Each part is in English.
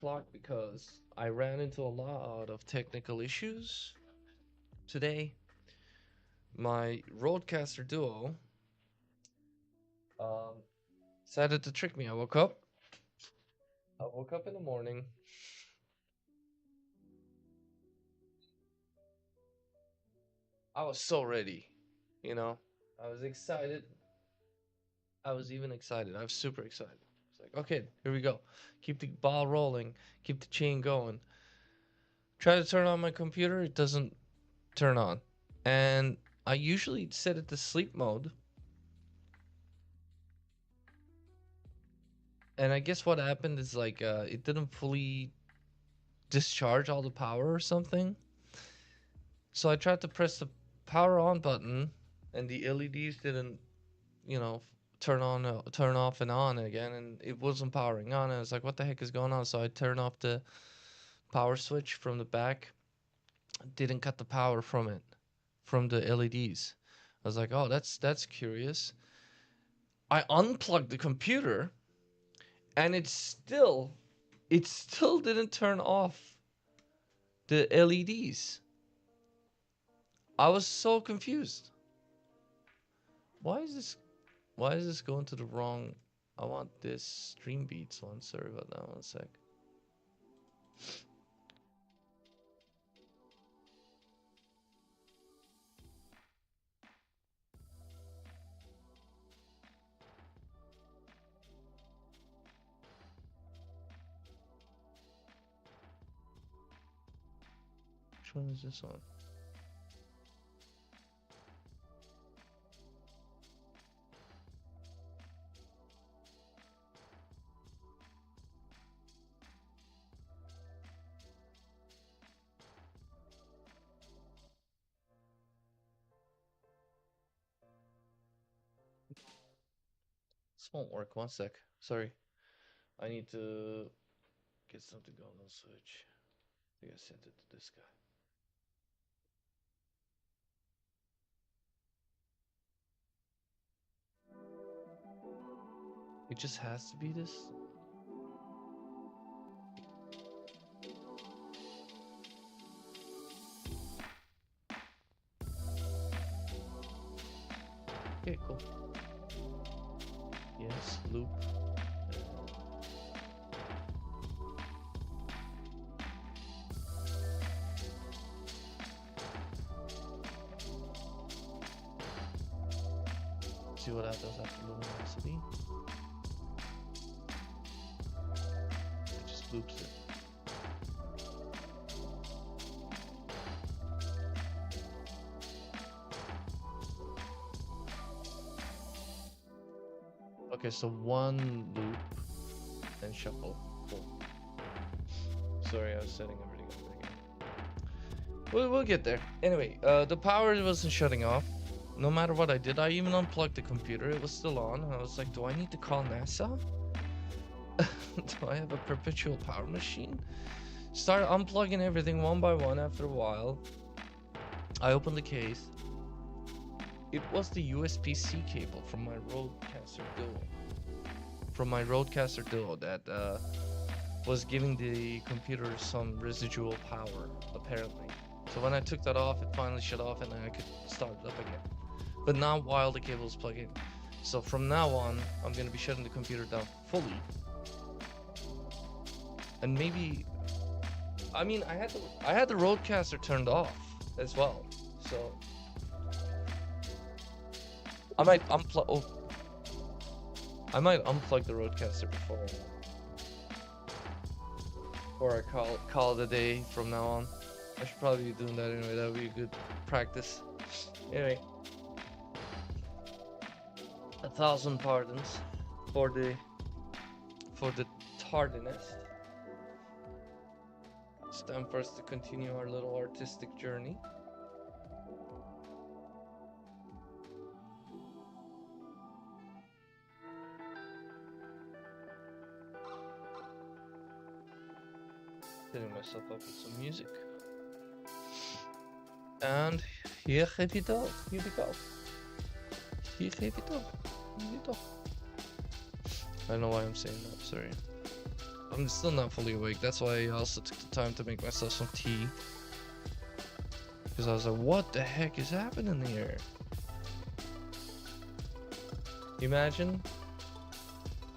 block because I ran into a lot of technical issues today. My Roadcaster Duo um, decided to trick me. I woke up in the morning. I was so ready, you know. I was excited. I was even excited. I was super excited. It's like, okay, here we go. Keep the ball rolling. Keep the chain going. Try to turn on my computer. It doesn't turn on. And I usually set it to sleep mode. And I guess what happened is like it didn't fully discharge all the power or something. So I tried to press the power on button, and the LEDs didn't, you know, turn off and on again, and it wasn't powering on. And I was like, what the heck is going on? So I turned off the power switch from the back, didn't cut the power from it, from the LEDs. I was like, oh, that's curious. I unplugged the computer, and it still didn't turn off the LEDs. I was so confused. Why is this why is this going to the wrong? I want this stream beats one. Sorry about that. One sec. Which one is this one? This won't work. One sec. Sorry. I need to get something going on Switch. I think I sent it to this guy. It just has to be this. Okay, cool. Yes, loop. See what happens after luminosity. It just loops it. Okay, so one loop and shuffle. Cool. Sorry, I was setting everything up again. We'll get there. Anyway, the power wasn't shutting off. No matter what I did, I even unplugged the computer. It was still on. I was like, do I need to call NASA? Do I have a perpetual power machine? Started unplugging everything one by one after a while. I opened the case. It was the USB-C cable from my Roadcaster Duo. That was giving the computer some residual power, apparently. So when I took that off, it finally shut off and then I could start it up again. But not while the cable is plugged in. So from now on, I'm gonna be shutting the computer down fully. And maybe, I mean, I had the Roadcaster turned off as well. So I might unplug. Oh, I might unplug the Roadcaster before I call it a day from now on. I should probably be doing that anyway. That would be a good practice. Anyway, 1,000 pardons for the tardiness. It's time for us to continue our little artistic journey. Setting myself up with some music. And hier geef je toch. Here we go. Hier geef je toch. Hier toch. I don't know why I'm saying that, sorry. I'm still not fully awake. That's why I also took the time to make myself some tea. Because I was like, what the heck is happening here? Imagine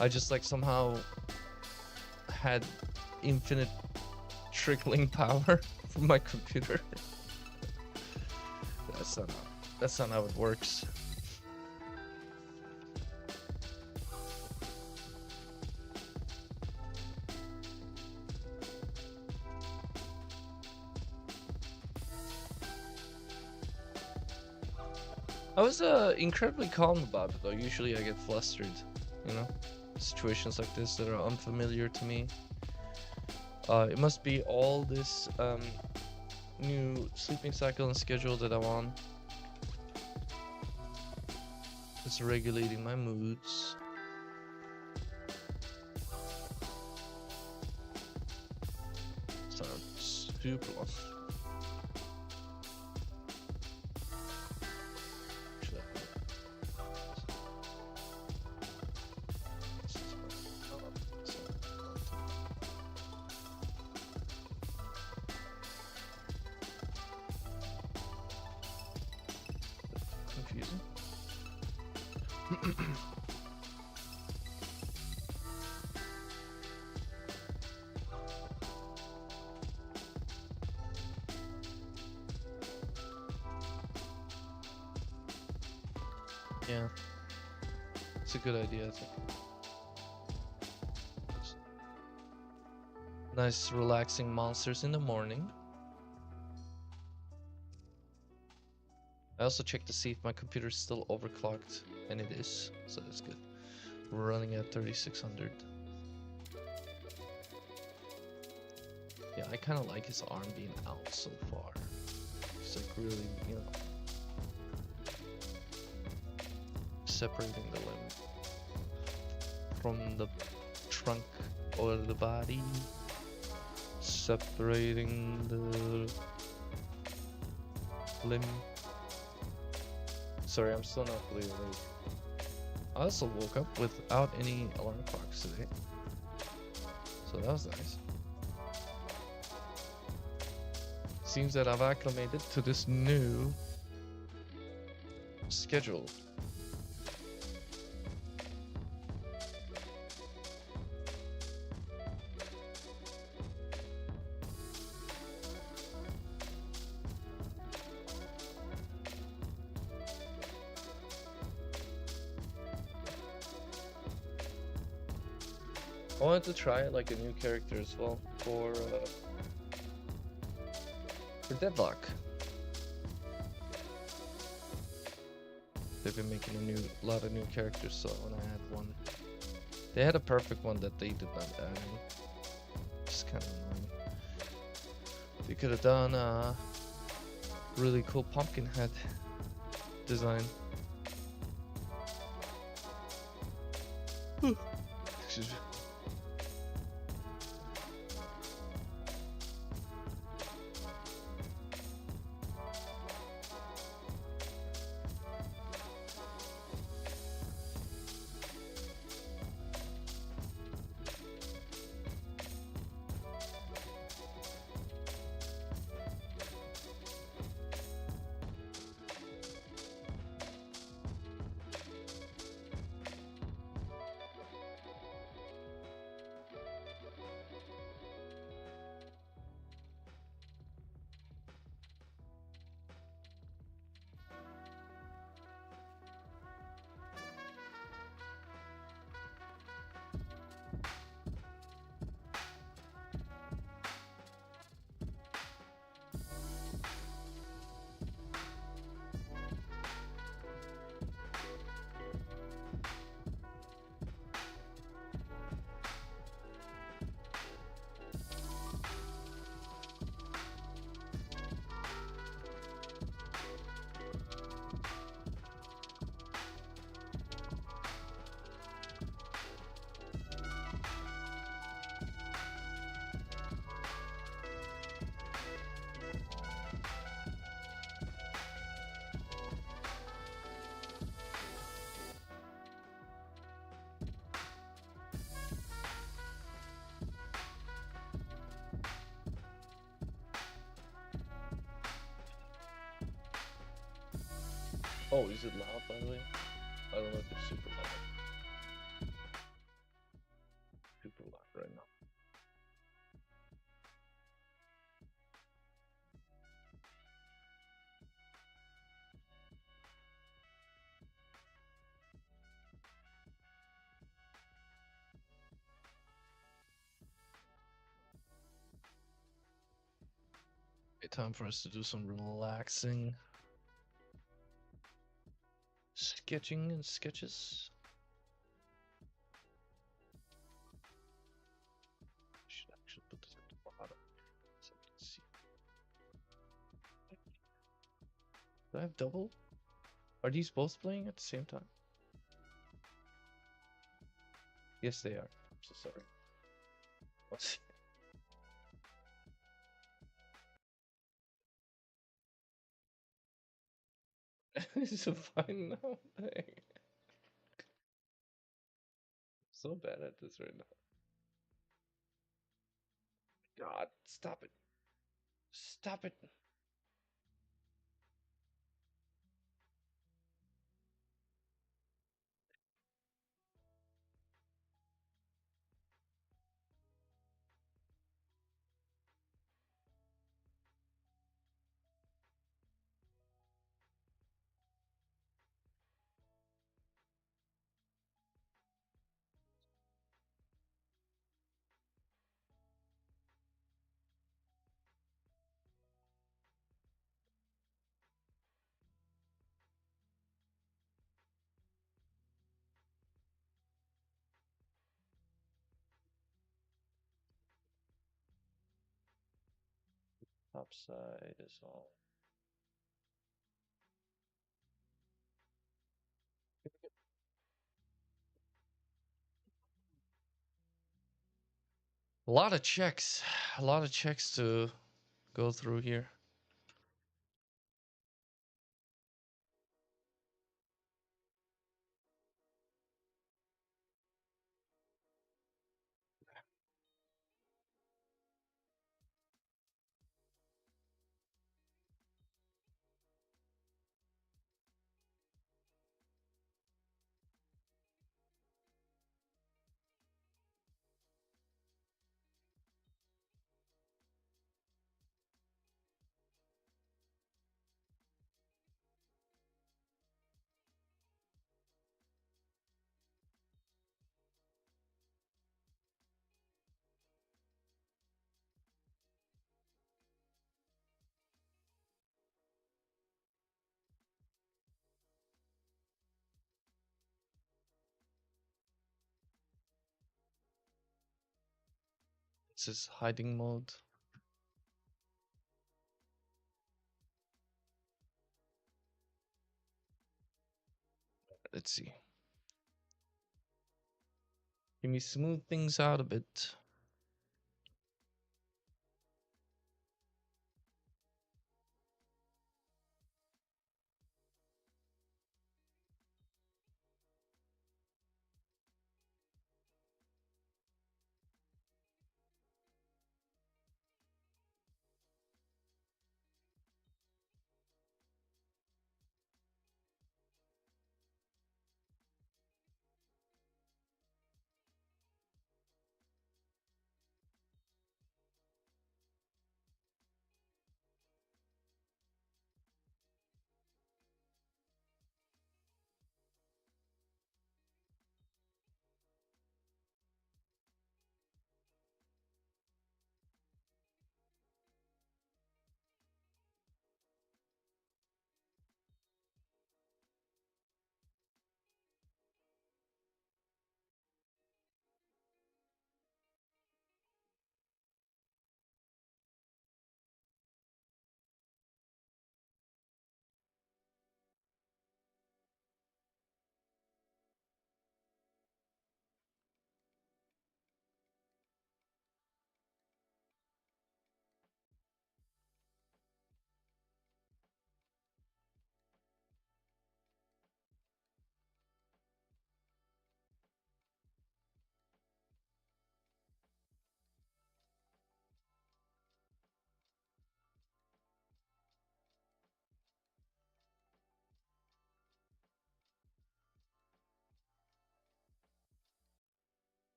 I just like somehow had infinite trickling power from my computer. That's not how it works. I was incredibly calm about it though. Usually I get flustered, you know? Situations like this that are unfamiliar to me. It must be all this new sleeping cycle and schedule that I'm on. It's regulating my moods. Sounds super long. Confusing. Yeah, it's a good idea, I think. Nice relaxing monsters in the morning. I also checked to see if my computer's still overclocked, and it is, so that's good. We're running at 3600. Yeah, I kind of like his arm being out so far. It's like really, you know, separating the limb from the trunk or the body. Separating the limb. Sorry, I'm still not fully awake. I also woke up without any alarm clocks today, so that was nice. Seems that I've acclimated to this new schedule. I wanted to try like a new character as well for Deadlock. They've been making a lot of new characters, so I want to add one. They had a perfect one that they did not add in. It's kind of annoying. They could have done a really cool pumpkin head design. Excuse me. Oh, is it loud by the way? I don't know if it's super loud. Super loud right now. Okay, time for us to do some relaxing sketching and sketches. Should actually put this at the bottom so I can see. Do I have double? Are these both playing at the same time? Yes, they are. I'm so sorry. What's it's a fine now. Dang. So bad at this right now. God, stop it. Stop it. Top side is all. A lot of checks. A lot of checks to go through here. This is hiding mode. Let's see. Can we smooth things out a bit?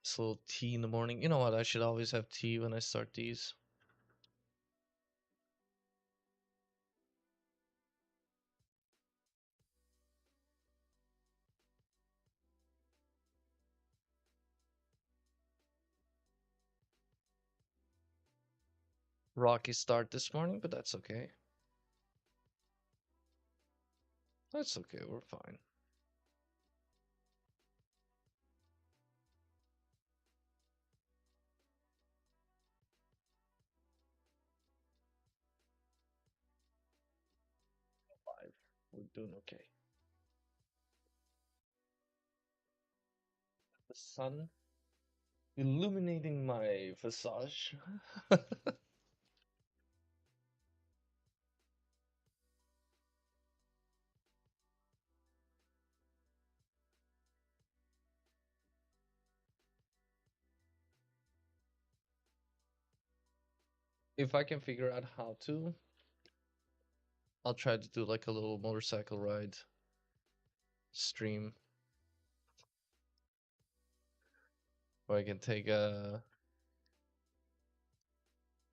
It's a little tea in the morning. You know what? I should always have tea when I start these. Rocky start this morning, but that's okay. That's okay. We're fine. Five. We're doing okay. The sun illuminating my visage. If I can figure out how to, I'll try to do like a little motorcycle ride stream where I can take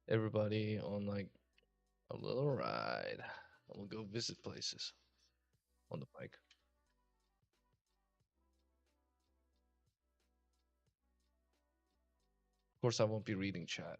everybody on like a little ride. And we'll go visit places on the bike. Of course, I won't be reading chat.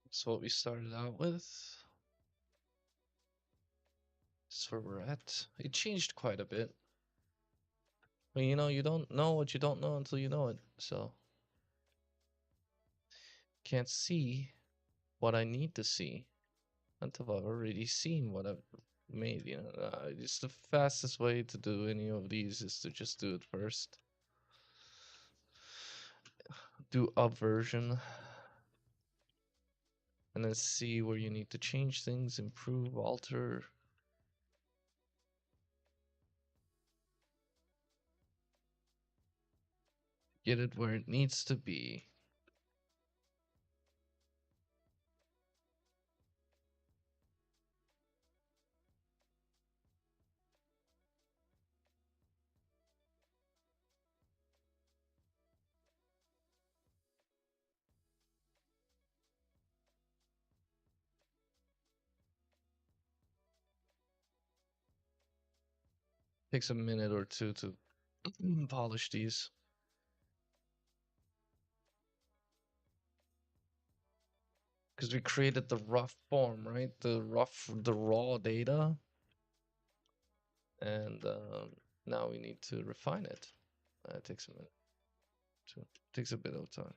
That's what we started out with. That's where we're at. It changed quite a bit. But you know, you don't know what you don't know until you know it. So, can't see what I need to see until I've already seen what I've made. You know, it's the fastest way to do any of these is to just do it first. Do a version and then see where you need to change things, improve, alter. Get it where it needs to be. Takes a minute or two to polish these. Because we created the rough form, right? The raw data. And now we need to refine it. It takes a minute. Too. Takes a bit of time.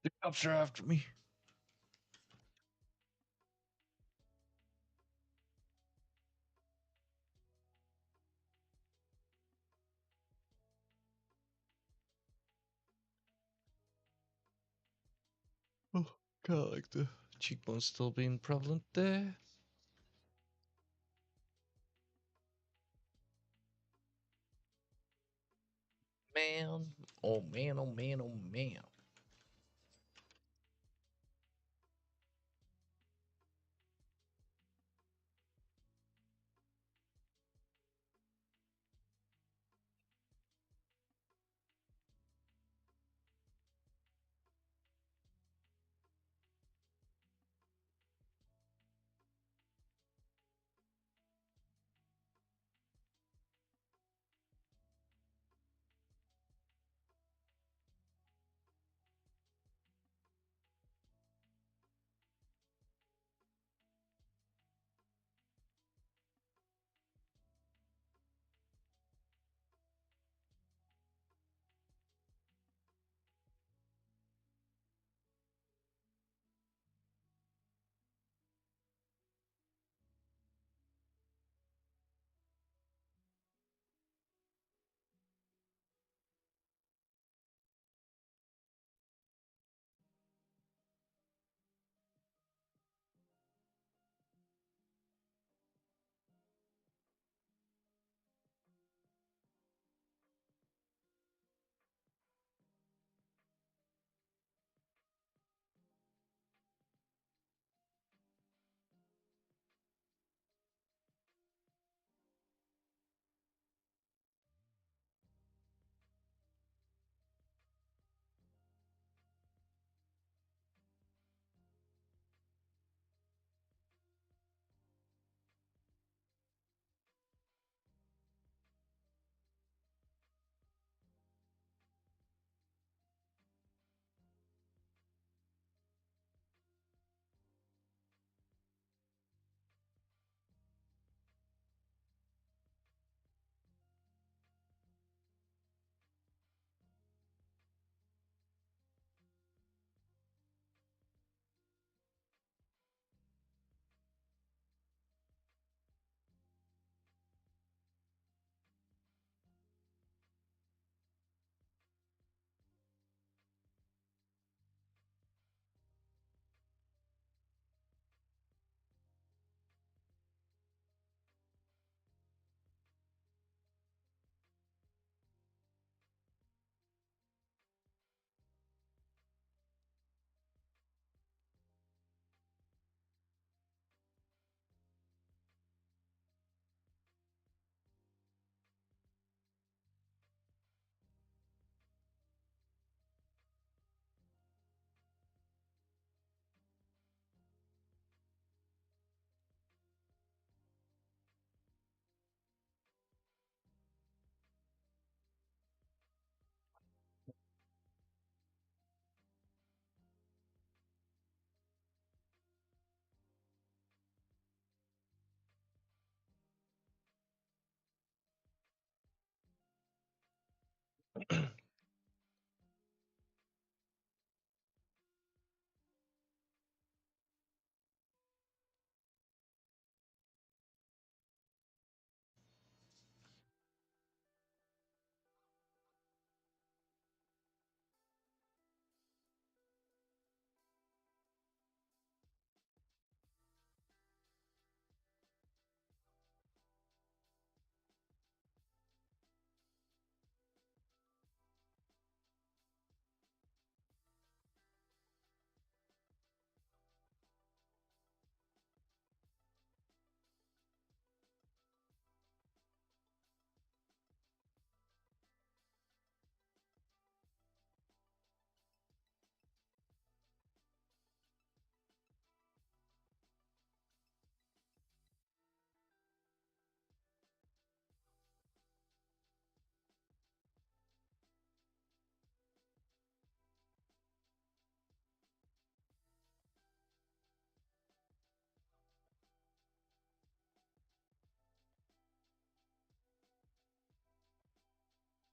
The cops are after me. Oh, kind of like the cheekbones still being prevalent there. Man, oh man, oh man, oh man.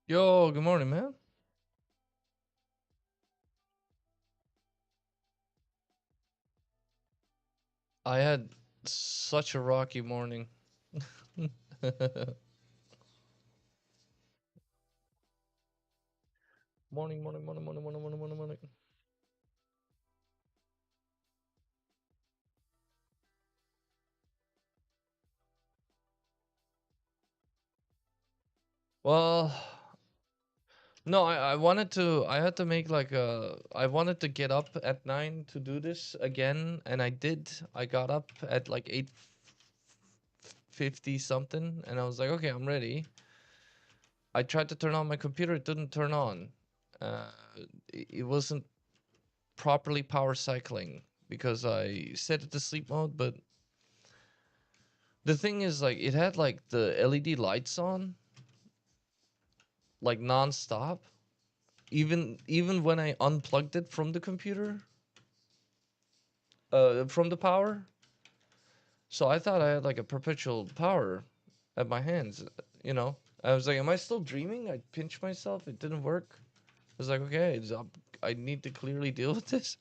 Yo, good morning, man. I had such a rocky morning. Morning, morning, morning, morning, morning, morning, morning, morning. Well, no, I wanted to. I had to make like a. I wanted to get up at 9 to do this again, and I did. I got up at like 8:50 something, and I was like, okay, I'm ready. I tried to turn on my computer. It didn't turn on. Uh, it wasn't properly power cycling because I set it to sleep mode, but the thing is, like, it had like the LED lights on, like non-stop. Even when I unplugged it from the computer, from the power. So I thought I had like a perpetual power at my hands. You know, I was like, "Am I still dreaming?" I pinched myself. It didn't work. I was like, "Okay, I need to clearly deal with this."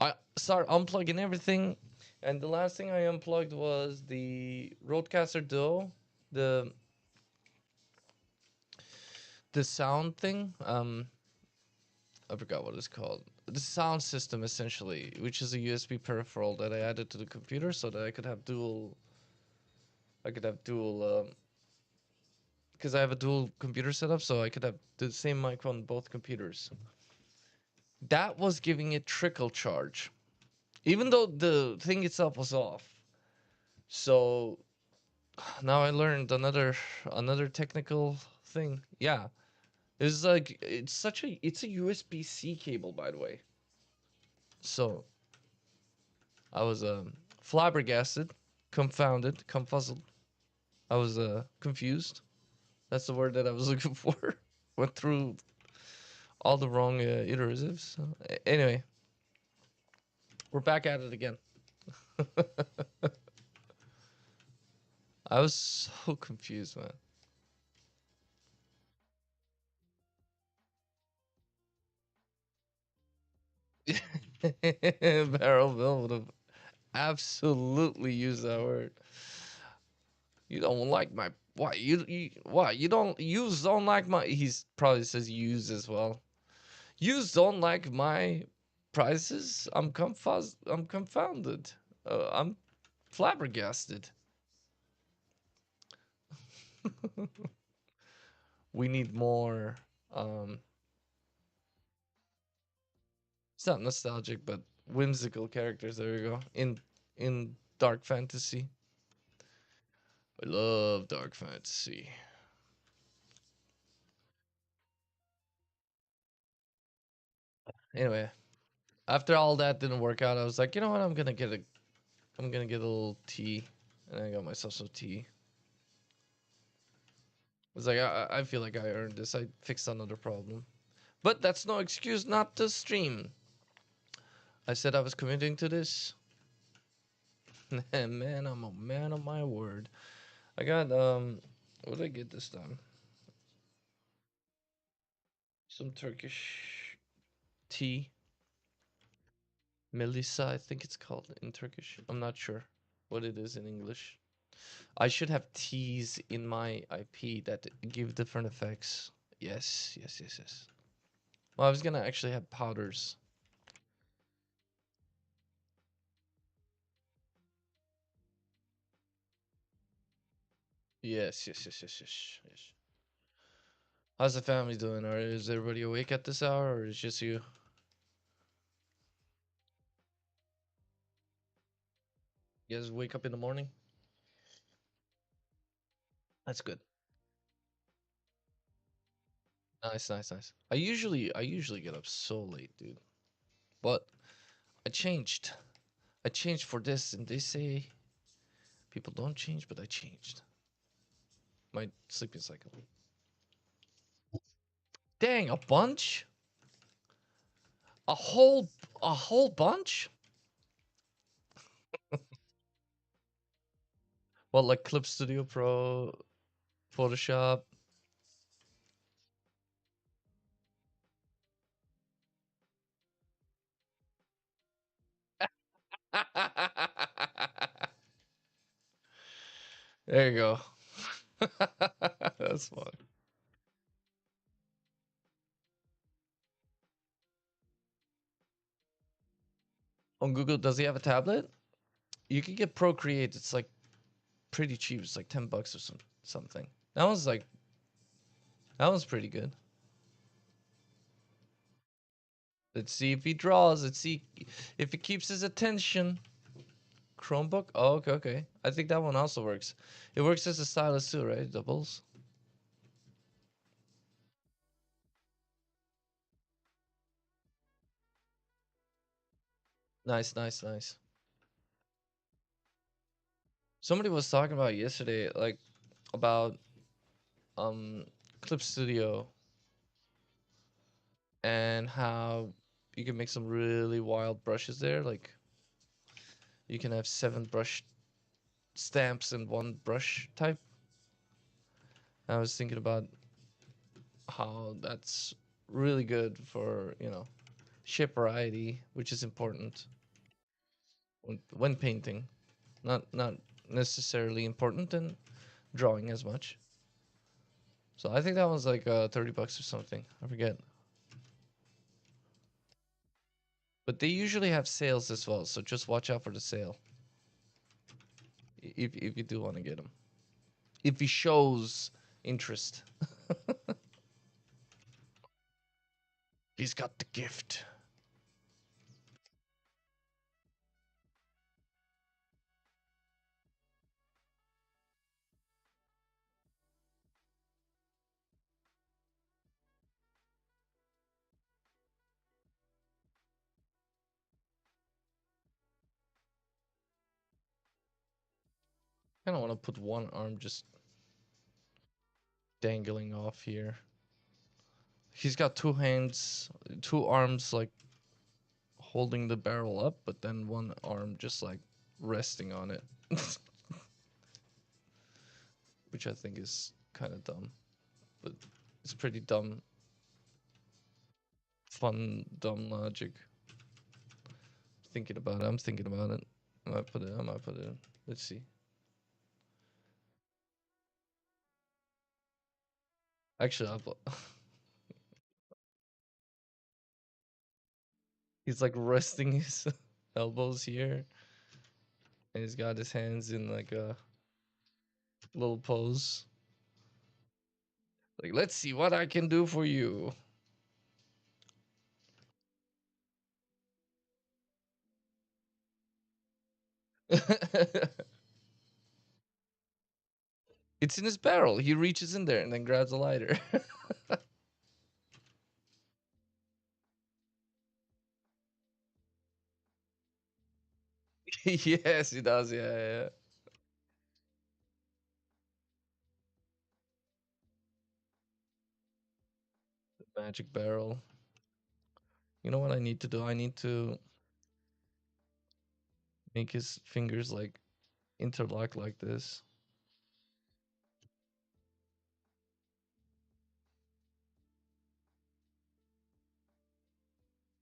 I started unplugging everything, and the last thing I unplugged was the Rodecaster Duo, the the sound thing. I forgot what it's called. The sound system, essentially, which is a USB peripheral that I added to the computer so that I could have dual. I could have dual. Because I have a dual computer setup, so I could have the same mic on both computers. That was giving it trickle charge, even though the thing itself was off. So now I learned another technical thing. Yeah, it's like it's a USB C cable, by the way. So I was flabbergasted, confounded, confuzzled. I was confused. That's the word that I was looking for. Went through all the wrong iteratives. Anyway, we're back at it again. I was so confused, man. Barrel Bill would have absolutely used that word. You don't like my why you don't use don't like my he's probably says use as well. Use don't like my prices. I'm confounded. I'm flabbergasted. We need more. Um, it's not nostalgic, but whimsical characters. There we go. In dark fantasy. I love dark fantasy. Anyway, after all that didn't work out, I was like, you know what? I'm gonna get a little tea, and I got myself some tea. I was like, I feel like I earned this. I fixed another problem, but that's no excuse not to stream. I said I was committing to this. Man, I'm a man of my word. I got what did I get this time? Some Turkish tea. Melissa, I think it's called in Turkish. I'm not sure what it is in English. I should have teas in my IP that give different effects. Yes, yes, yes, yes. Well, I was gonna actually have powders. Yes, yes, yes, yes, yes, yes. How's the family doing? Or is everybody awake at this hour, or is just you? You guys wake up in the morning? That's good. Nice, nice, nice. I usually get up so late, dude. But I changed. I changed for this, and they say people don't change, but I changed my sleeping cycle. Dang, a bunch? A whole bunch? Well, like Clip Studio Pro, Photoshop. There you go. That's fun. On Google, does he have a tablet? You can get Procreate. It's like pretty cheap. It's like $10 or something. That was like that was pretty good. Let's see if he draws. Let's see if he keeps his attention. Chromebook? Oh, okay, okay. I think that one also works. It works as a stylus too, right? Doubles. Nice, nice, nice. Somebody was talking about yesterday, like about um Clip Studio and how you can make some really wild brushes there. Like you can have 7 brush stamps in one brush type. I was thinking about how that's really good for, shape variety, which is important when painting. Not necessarily important in drawing as much. So I think that was like $30 or something. I forget. But they usually have sales as well, so just watch out for the sale if you do want to get them. If he shows interest, he's got the gift. I don't want to put one arm just dangling off here. He's got two hands, two arms like holding the barrel up, but then one arm just like resting on it, which I think is kind of dumb, but it's pretty dumb, fun, dumb logic. Thinking about it, I'm thinking about it. I might put it. I might put it in. Let's see. Actually, he's like resting his elbows here, and he's got his hands in like a little pose. Like, let's see what I can do for you. It's in his barrel. He reaches in there and then grabs a lighter. Yes, he does. Yeah, yeah, yeah. Magic barrel. You know what I need to do? I need to make his fingers like interlock like this.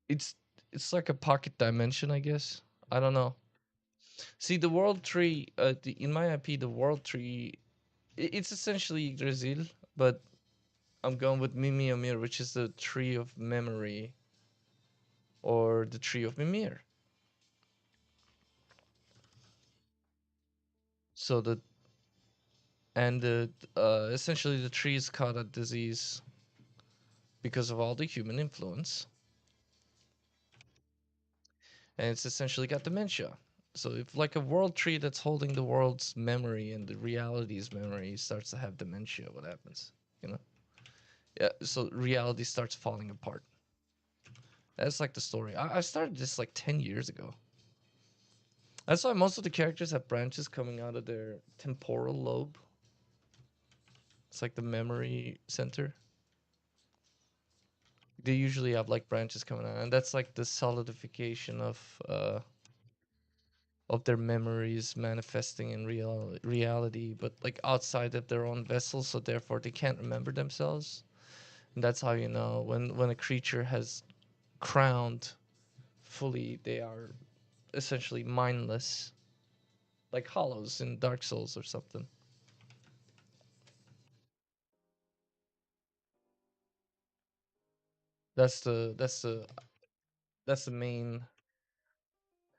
It's it's like a pocket dimension, I guess. I don't know. See, the world tree, in my IP, the world tree, it's essentially Brazil, but I'm going with Mimi Amir, which is the tree of memory or the tree of Mimir. So essentially the tree is caught a disease because of all the human influence, and it's essentially got dementia. So if like a world tree that's holding the world's memory and the reality's memory starts to have dementia, what happens? You know? Yeah. So reality starts falling apart. That's like the story. I started this like 10 years ago. That's why most of the characters have branches coming out of their temporal lobe. It's like the memory center. They usually have like branches coming out, and that's like the solidification of their memories manifesting in reality, but like outside of their own vessel, so therefore they can't remember themselves. And that's how you know when a creature has crowned fully, they are essentially mindless, like hollows in Dark Souls or something. That's the that's the main.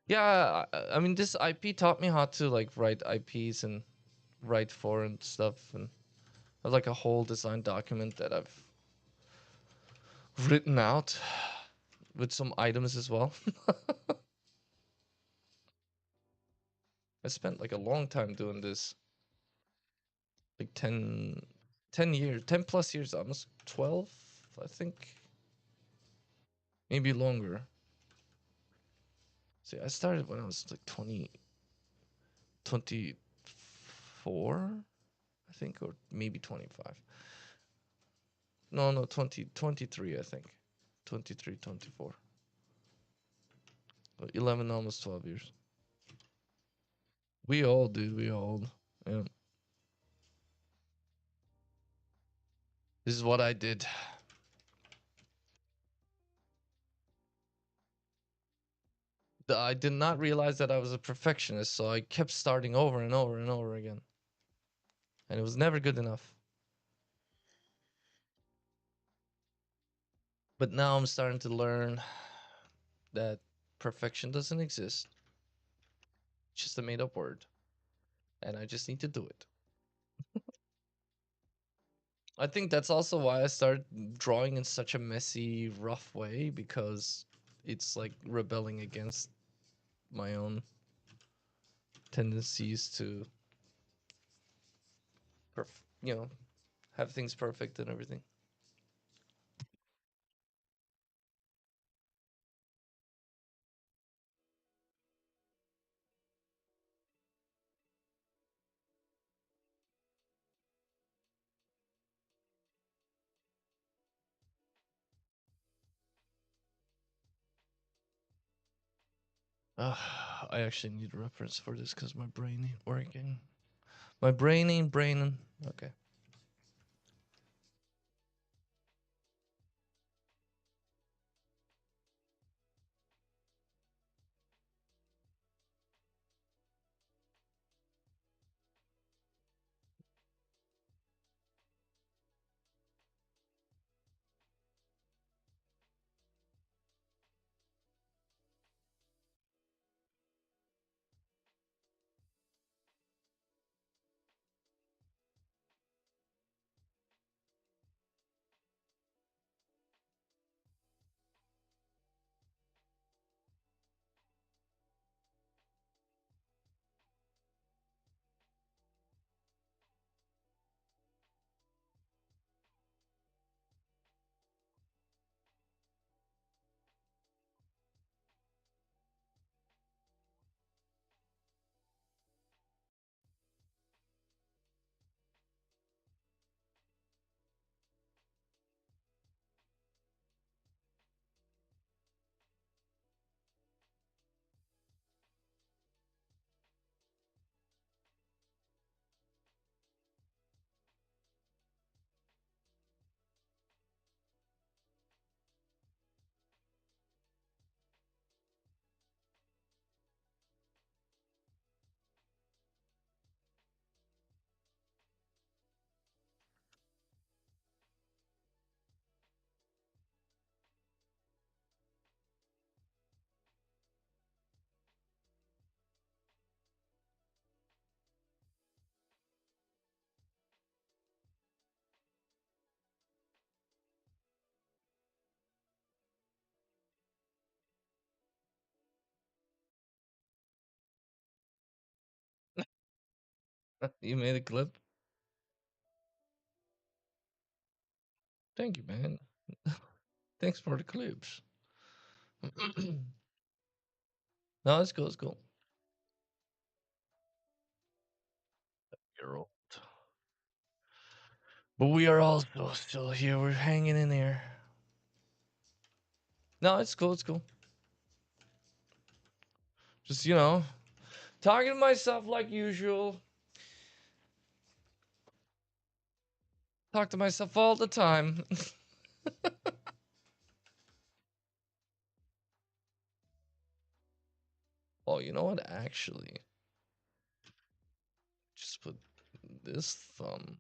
Yeah, I mean this IP taught me how to like write IPs and write for and stuff, and I have like a whole design document that I've written out with some items as well. I spent like a long time doing this, like 10 years, 10 plus years, almost 12, I think, maybe longer. See, I started when I was like 24, I think, or maybe 25. No, no, 23, I think. 23, 24. 11, almost 12 years. We all do, we all. Yeah. This is what I did. I did not realize that I was a perfectionist, so I kept starting over and over and over again. And it was never good enough. But now I'm starting to learn that perfection doesn't exist. It's just a made up word. And I just need to do it. I think that's also why I started drawing in such a messy, rough way, because it's like rebelling against my own tendencies to, you know, have things perfect and everything. I actually need a reference for this because my brain ain't working. My brain ain't braining. Okay. You made a clip? Thank you, man. Thanks for the clips. No, it's cool, it's cool. You're old. But we are also still here. We're hanging in there. No, it's cool, it's cool. Just, talking to myself like usual. Talk to myself all the time. Oh, you know what? Actually, just put this thumb.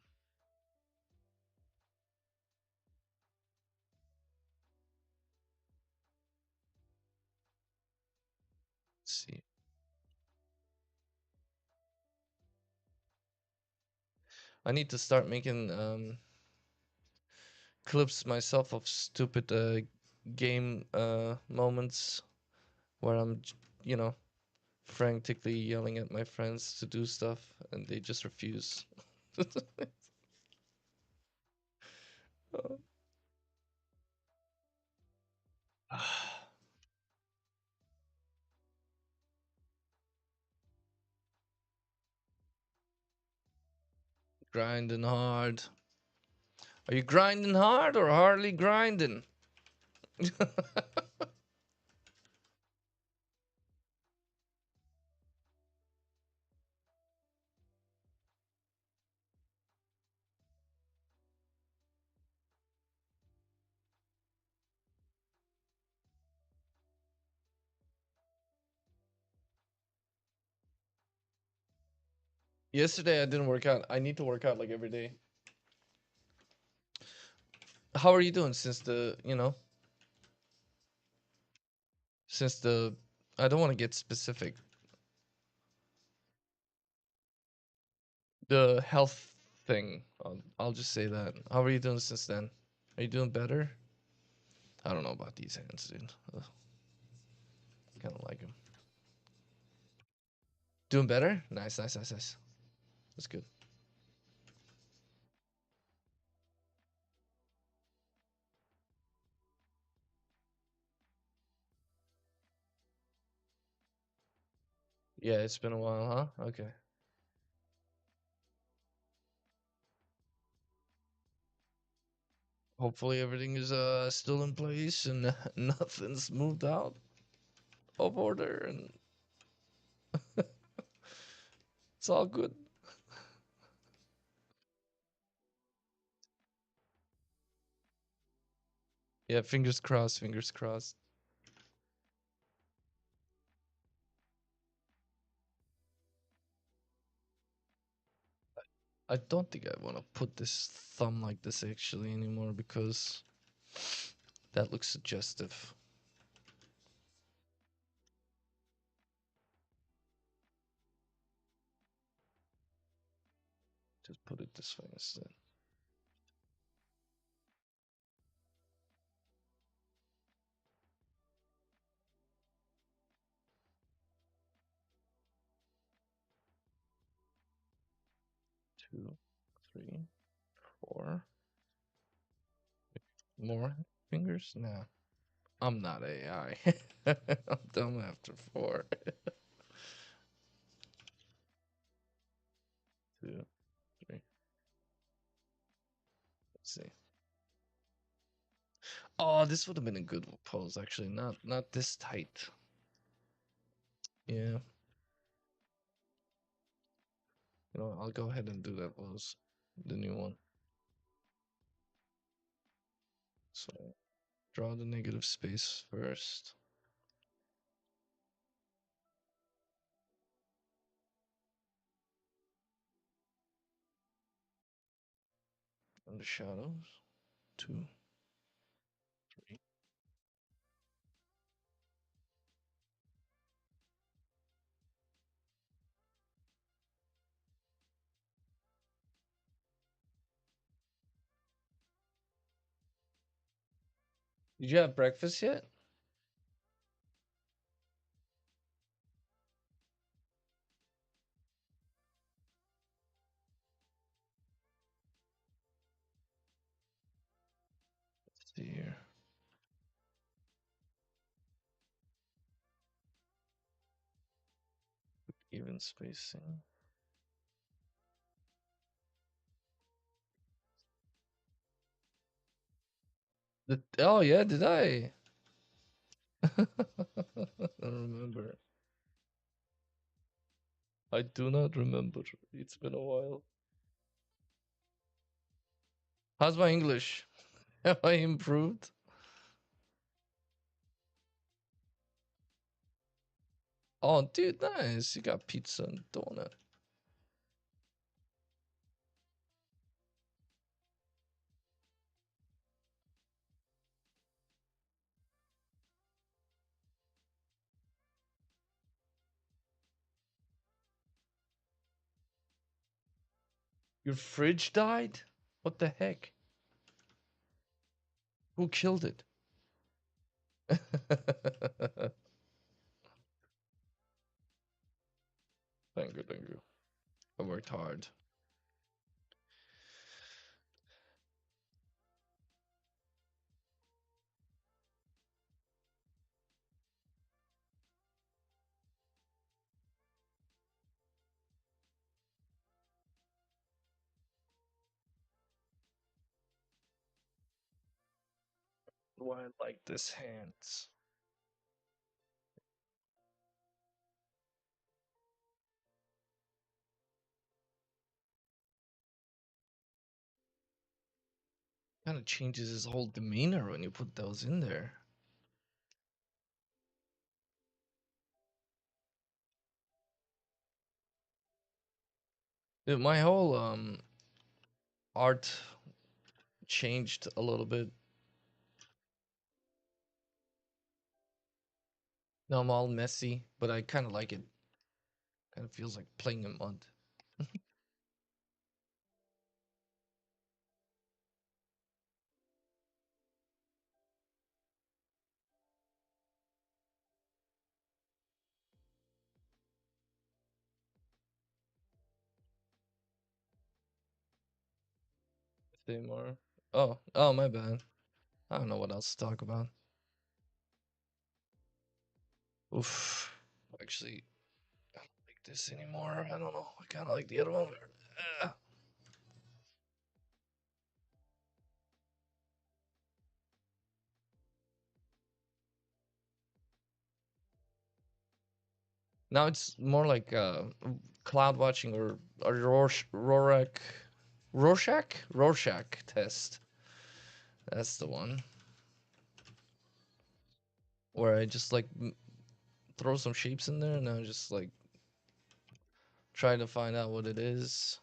see. I need to start making clips myself of stupid game moments where you know, frantically yelling at my friends to do stuff and they just refuse. Grinding hard. Are you grinding hard or hardly grinding? Yesterday I didn't work out. I need to work out like every day. How are you doing since since the I don't want to get specific. The health thing. I'll just say that. How are you doing since then? Are you doing better? I don't know about these hands, dude. Kind of like them. Doing better? Nice, nice, nice, nice. That's good. Yeah, it's been a while, huh? Okay. Hopefully everything is still in place and nothing's moved out of order and it's all good. Yeah, fingers crossed, fingers crossed. I don't think I want to put this thumb like this actually anymore because that looks suggestive. Just put it this way instead. 2, 3, 4. More fingers? No. I'm not AI. I'm dumb after 4. 2, 3. Let's see. Oh, this would have been a good pose actually. Not this tight. Yeah. You know, I'll go ahead and do that pose. The new one. So draw the negative space first. And the shadows. 2, 3. Did you have breakfast yet? Let's see here. Even spacing. Oh yeah, did I? I don't remember. I do not remember. It's been a while. How's my English? Have I improved? Oh, dude, nice. You got pizza and donut. Your fridge died? What the heck? Who killed it? Thank you, thank you. I worked hard. Why I like this hands? Kind of changes his whole demeanor when you put those in there. Dude, my whole art changed a little bit. Now I'm all messy, but I kind of like it. Kind of feels like playing in mud. Say more. Oh, my bad. I don't know what else to talk about. Oof. Actually, I don't like this anymore. I don't know. I kind of like the other one. Ah. Now it's more like cloud watching or Rorschach test. That's the one where I just like throw some shapes in there and I just like try to find out what it is.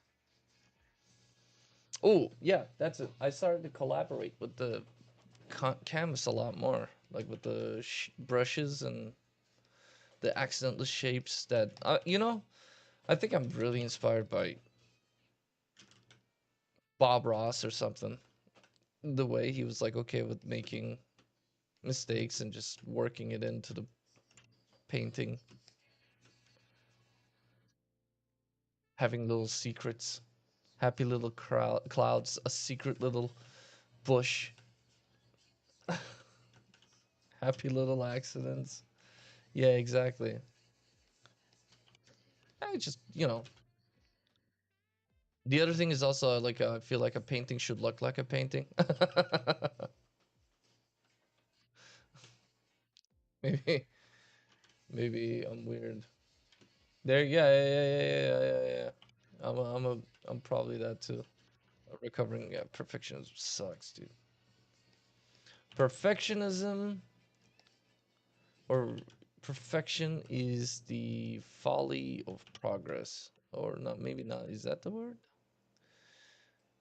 Oh yeah, that's it. I started to collaborate with the canvas a lot more, like with the brushes and the accidental shapes that I think I'm really inspired by Bob Ross or something. The way he was like okay with making mistakes and just working it into the painting, having little secrets, happy little clouds, a secret little bush, happy little accidents. Yeah, exactly. I just, the other thing is also like I feel like a painting should look like a painting. maybe, maybe I'm weird. There, yeah, yeah, yeah, yeah, yeah, yeah, yeah. Yeah. I'm probably that too. Recovering, yeah, perfectionism sucks, dude. Perfectionism or perfection is the folly of progress, or not? Maybe not. Is that the word?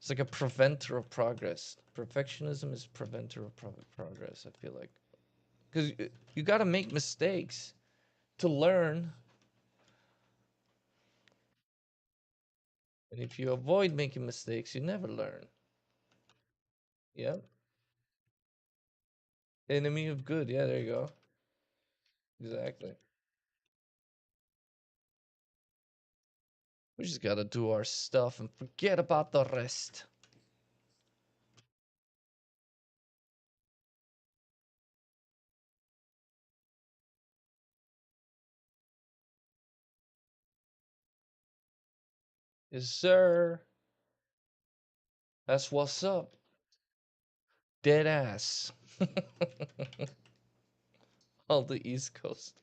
It's like a preventer of progress. Perfectionism is preventer of progress. I feel like because you got to make mistakes to learn, and if you avoid making mistakes, you never learn. Yep. Enemy of good. Yeah, there you go. Exactly. We just gotta do our stuff and forget about the rest. Yes, sir. That's what's up. Dead ass. All the East Coast.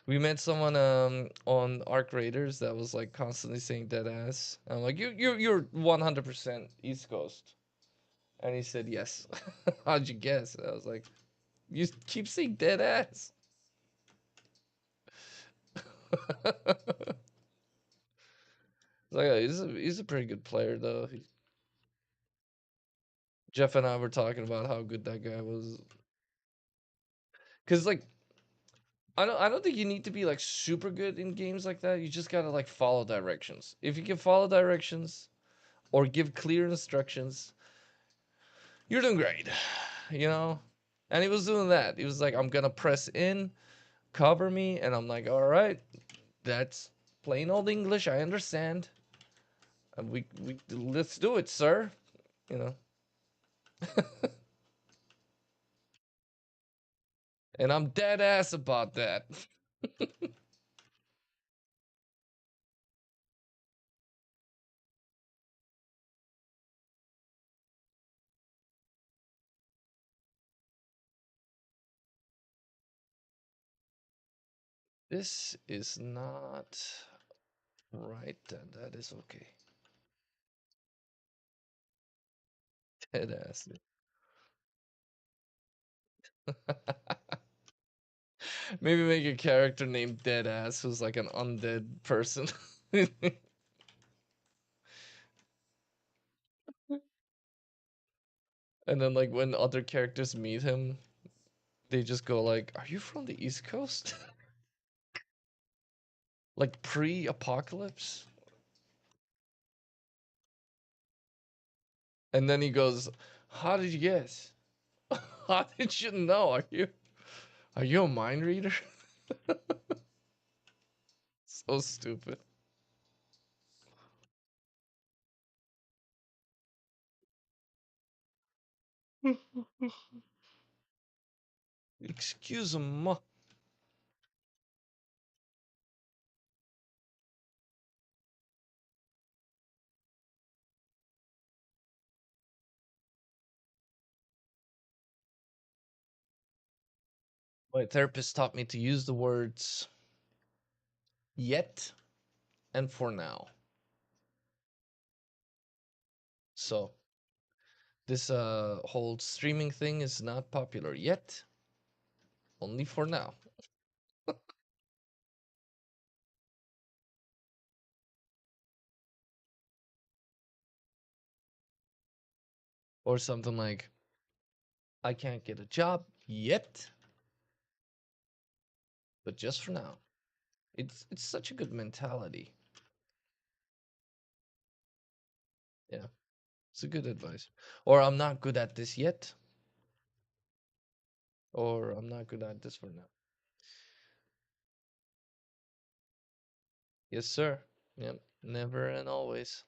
We met someone on Arc Raiders that was like constantly saying dead ass. I'm like, you're 100% East Coast. And he said yes. How'd you guess? I was like, you keep saying dead ass. Like, he's a pretty good player though. Jeff and I were talking about how good that guy was. Cause like I don't think you need to be like super good in games like that. You just gotta like follow directions. If you can follow directions or give clear instructions, you're doing great. You know? And he was doing that. He was like, I'm gonna press in, cover me, and I'm like, all right, that's plain old English. I understand. And we let's do it, sir. You know. And I'm dead ass about that. This is not right. That is okay. Dead ass. Maybe make a character named Dead Ass who's like an undead person. And then like when other characters meet him, they just go like, "Are you from the East Coast?" Like pre-apocalypse. And then he goes, "How did you guess? How did you know? Are you a mind reader?" So stupid. Excuse me. My therapist taught me to use the words yet and for now. So this whole streaming thing is not popular yet, only for now. Or something like, I can't get a job yet, but just for now. It's such a good mentality. Yeah, it's a good advice. Or I'm not good at this yet, or I'm not good at this for now. Yes, sir. Yep, never and always.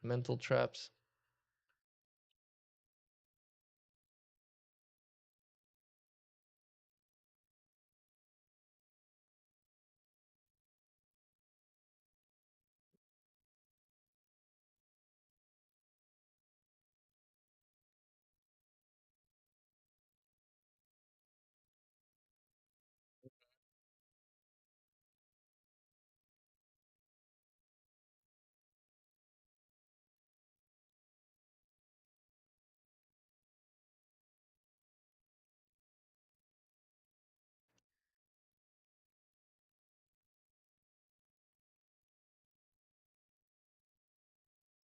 Mental traps.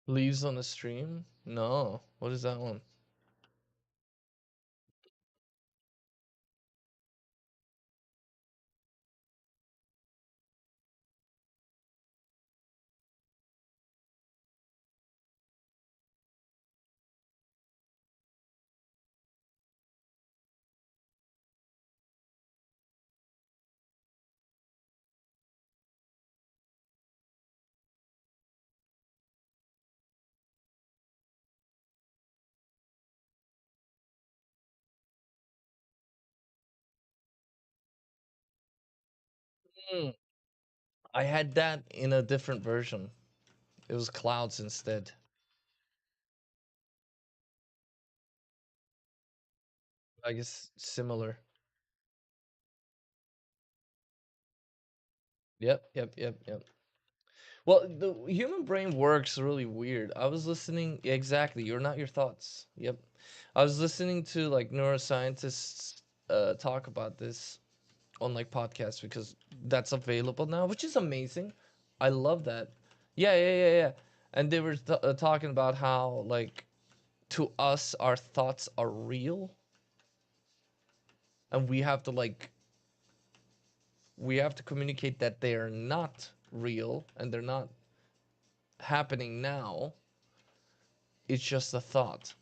Leaves on a stream? No. What is that one? Hmm. I had that in a different version. It was clouds instead. I guess similar. Yep, yep, yep, yep. Well, the human brain works really weird. I was listening, yeah, exactly. You're not your thoughts. Yep. I was listening to like neuroscientists talk about this on like podcasts because that's available now, which is amazing. I love that. Yeah, yeah, yeah, yeah. And they were talking about how like to us our thoughts are real and we have to communicate that they are not real and they're not happening now. It's just a thought.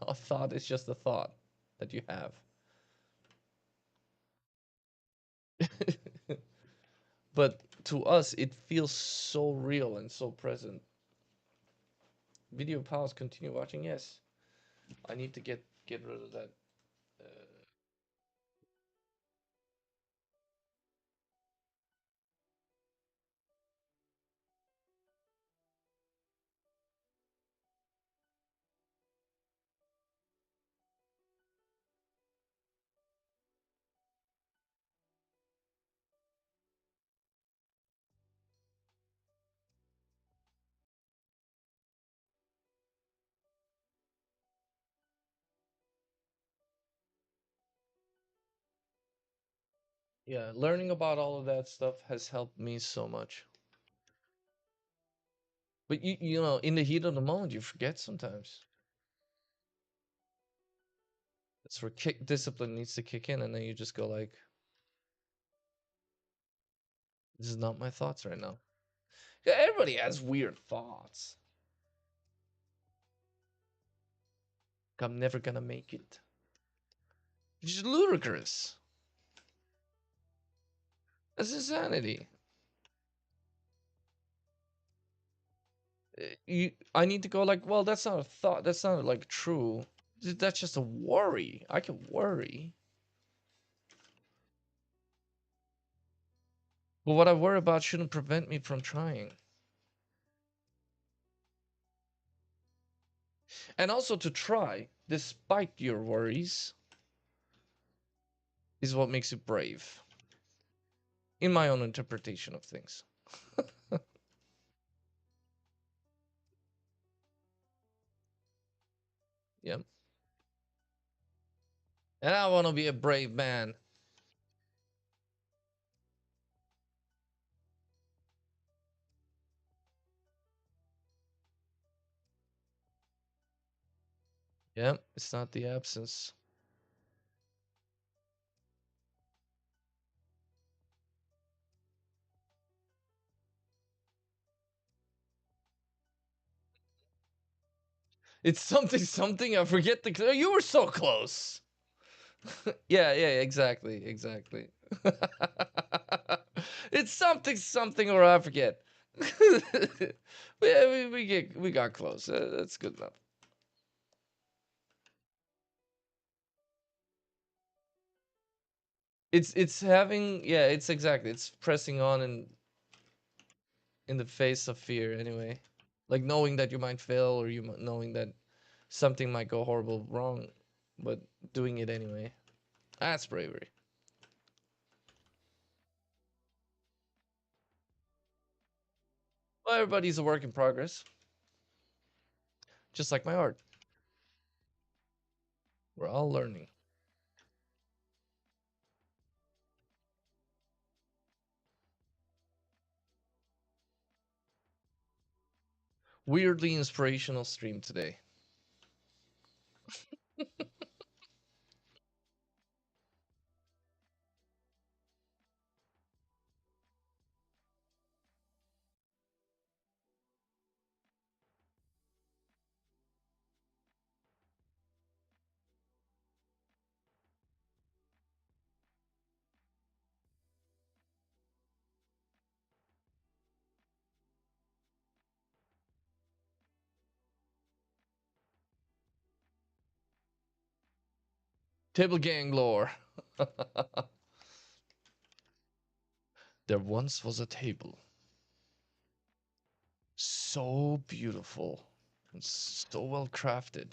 A thought is just a thought that you have. But to us, it feels so real and so present. Video pause, continue watching. Yes, I need to get rid of that. Yeah, learning about all of that stuff has helped me so much. But you know, in the heat of the moment, you forget sometimes. That's where discipline needs to kick in, and then you just go like, "This is not my thoughts right now." Yeah, everybody has weird thoughts. Like, I'm never gonna make it. It's just ludicrous. That's insanity. I need to go like, well, that's not a thought. That's not like true. That's just a worry. I can worry, but what I worry about shouldn't prevent me from trying. And also to try, despite your worries, is what makes you brave. In my own interpretation of things. Yep. And I want to be a brave man. Yep. It's not the absence. It's something, something. I forget the. You were so close. Yeah, yeah, exactly, exactly. It's something, something, or I forget. We got close. That's good enough. It's having, yeah, it's exactly, it's pressing on in the face of fear anyway, like knowing that you might fail or knowing that something might go horrible wrong, but doing it anyway. That's bravery. Well, everybody's a work in progress, just like my art. We're all learning. Weirdly inspirational stream today. Table gang lore. There once was a table, so beautiful and so well crafted.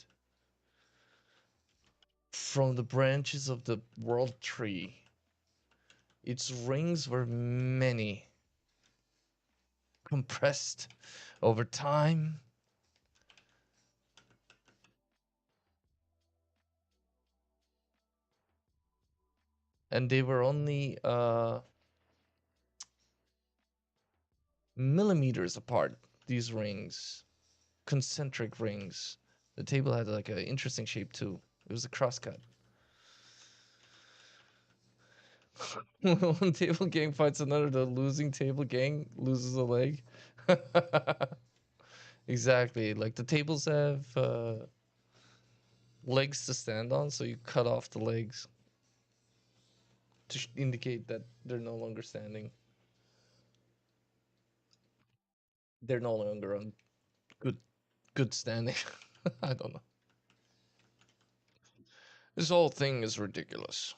From the branches of the world tree, its rings were many, compressed over time, and they were only millimeters apart. These rings, concentric rings. The table had like an interesting shape too. It was a crosscut. One table gang fights another, the losing table gang loses a leg. Exactly. Like the tables have legs to stand on, so you cut off the legs to indicate that they're no longer standing. They're no longer on good good standing. I don't know. This whole thing is ridiculous.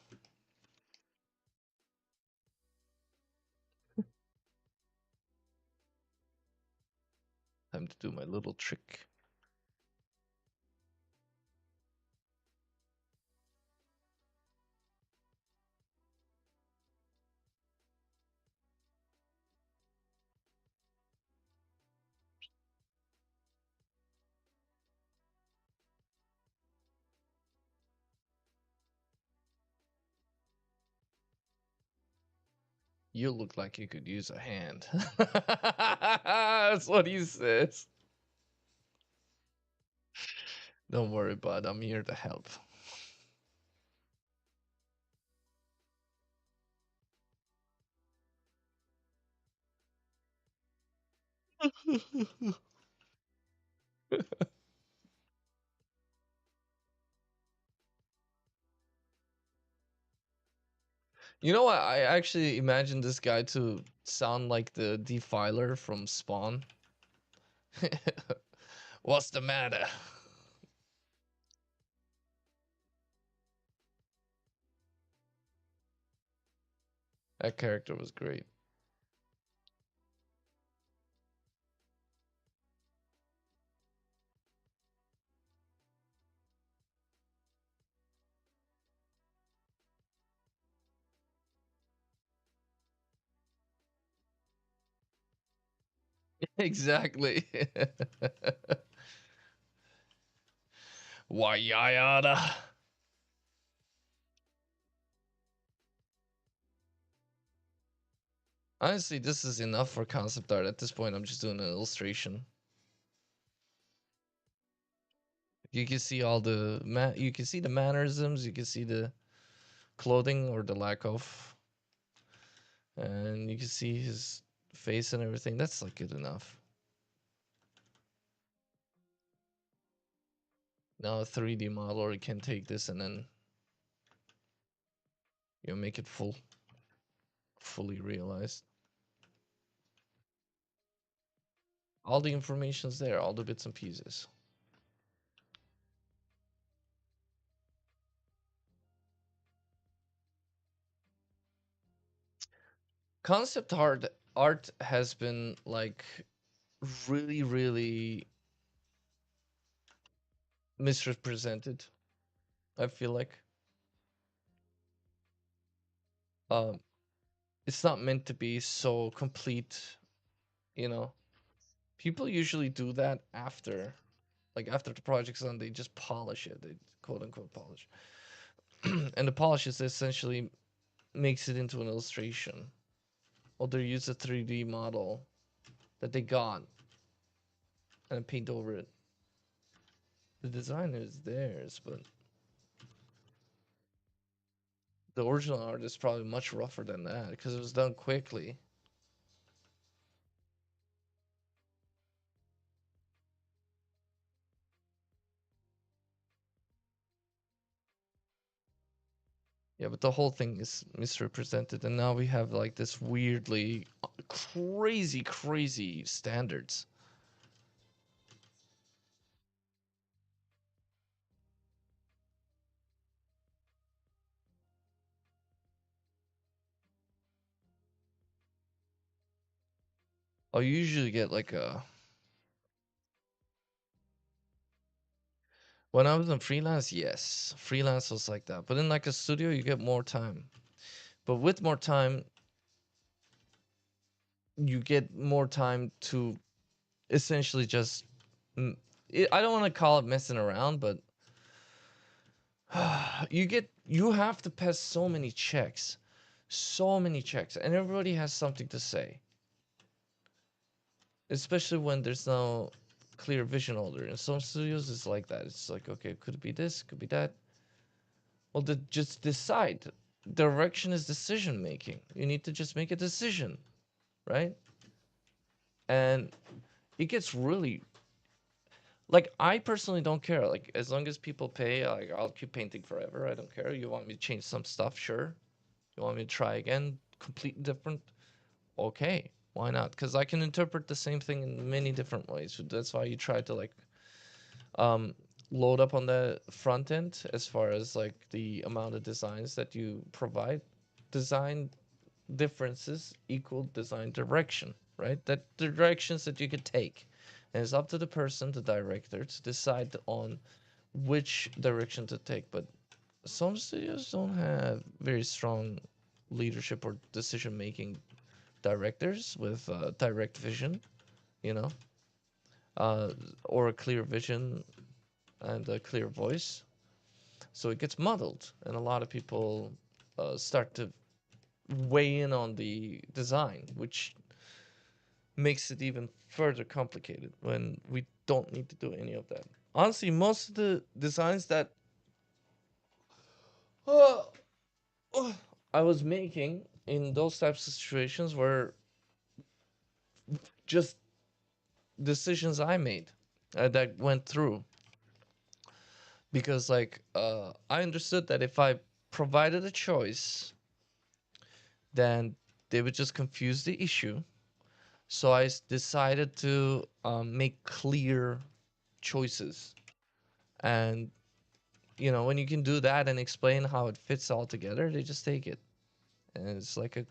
Time to do my little trick. You look like you could use a hand. That's what he says. Don't worry, bud. I'm here to help. You know what? I actually imagined this guy to sound like the Defiler from Spawn. What's the matter? That character was great. Exactly. Why yada? Honestly, this is enough for concept art. At this point, I'm just doing an illustration. You can see all the you can see the mannerisms, you can see the clothing or the lack of, and you can see his face and everything. That's like good enough. Now a 3D modeler can take this and then make it fully realized. All the information's there, all the bits and pieces. Concept art has been like really misrepresented. I feel like um, it's not meant to be so complete. You know, people usually do that after, like after the project's done, they just polish it. They quote unquote polish, and the polish is essentially makes it into an illustration. Or they use a 3D model that they got and paint over it. The design is theirs, but the original art is probably much rougher than that because it was done quickly. Yeah, but the whole thing is misrepresented, and now we have like this weirdly crazy standards. I usually get like a when I was in freelance, yes, freelance was like that. But in like a studio, you get more time. But with more time, you get more time to essentially just I don't want to call it messing around, but you have to pass so many checks, and everybody has something to say, especially when there's no clear vision holder. In some studios, it's like that. It's like, okay, could it be this? Could be that? Well, just decide. direction is decision making. You need to just make a decision, right? And it gets really like I personally don't care. Like as long as people pay, like I'll keep painting forever. I don't care. You want me to change some stuff, sure. You want me to try again, completely different? Okay, why not? Because I can interpret the same thing in many different ways. That's why you try to like um, load up on the front end as far as like the amount of designs that you provide. Design differences equal design direction, right? That the directions that you could take. And it's up to the person, the director, to decide on which direction to take. But some studios don't have very strong leadership or decision making directors with direct vision, you know, uh, or a clear vision and a clear voice. So it gets muddled, and a lot of people start to weigh in on the design, which makes it even further complicated when we don't need to do any of that. Honestly, most of the designs that uh, I was making in those types of situations were just decisions I made that went through because I understood that if I provided a choice, then they would just confuse the issue. So decided to make clear choices, and when you can do that and explain how it fits all together, they just take it, and it's like a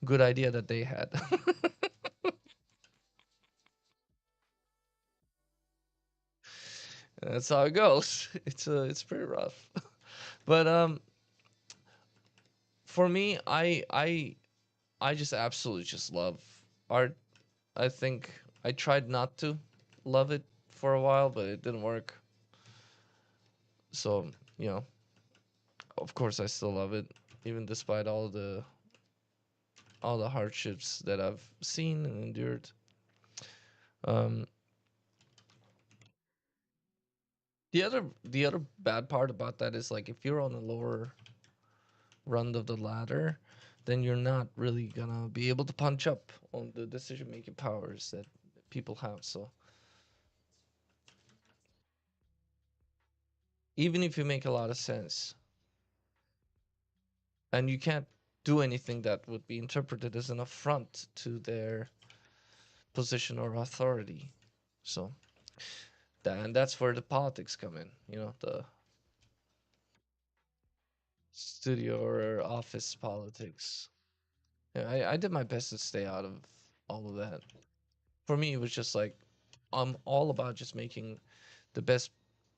good idea that they had. That's how it goes. It's pretty rough, but for me, I just absolutely just love art. I think I tried not to love it for a while, but it didn't work. So, you know, of course I still love it, even despite all the hardships that I've seen and endured. Um, the other bad part about that is like if you're on the lower rung of the ladder, then you're not really gonna be able to punch up on the decision making powers that people have. So even if you make a lot of sense, and you can't do anything that would be interpreted as an affront to their position or authority. So and that's where the politics come in. The studio or office politics. Yeah, I did my best to stay out of all of that. For me, it was just like I'm all about just making the best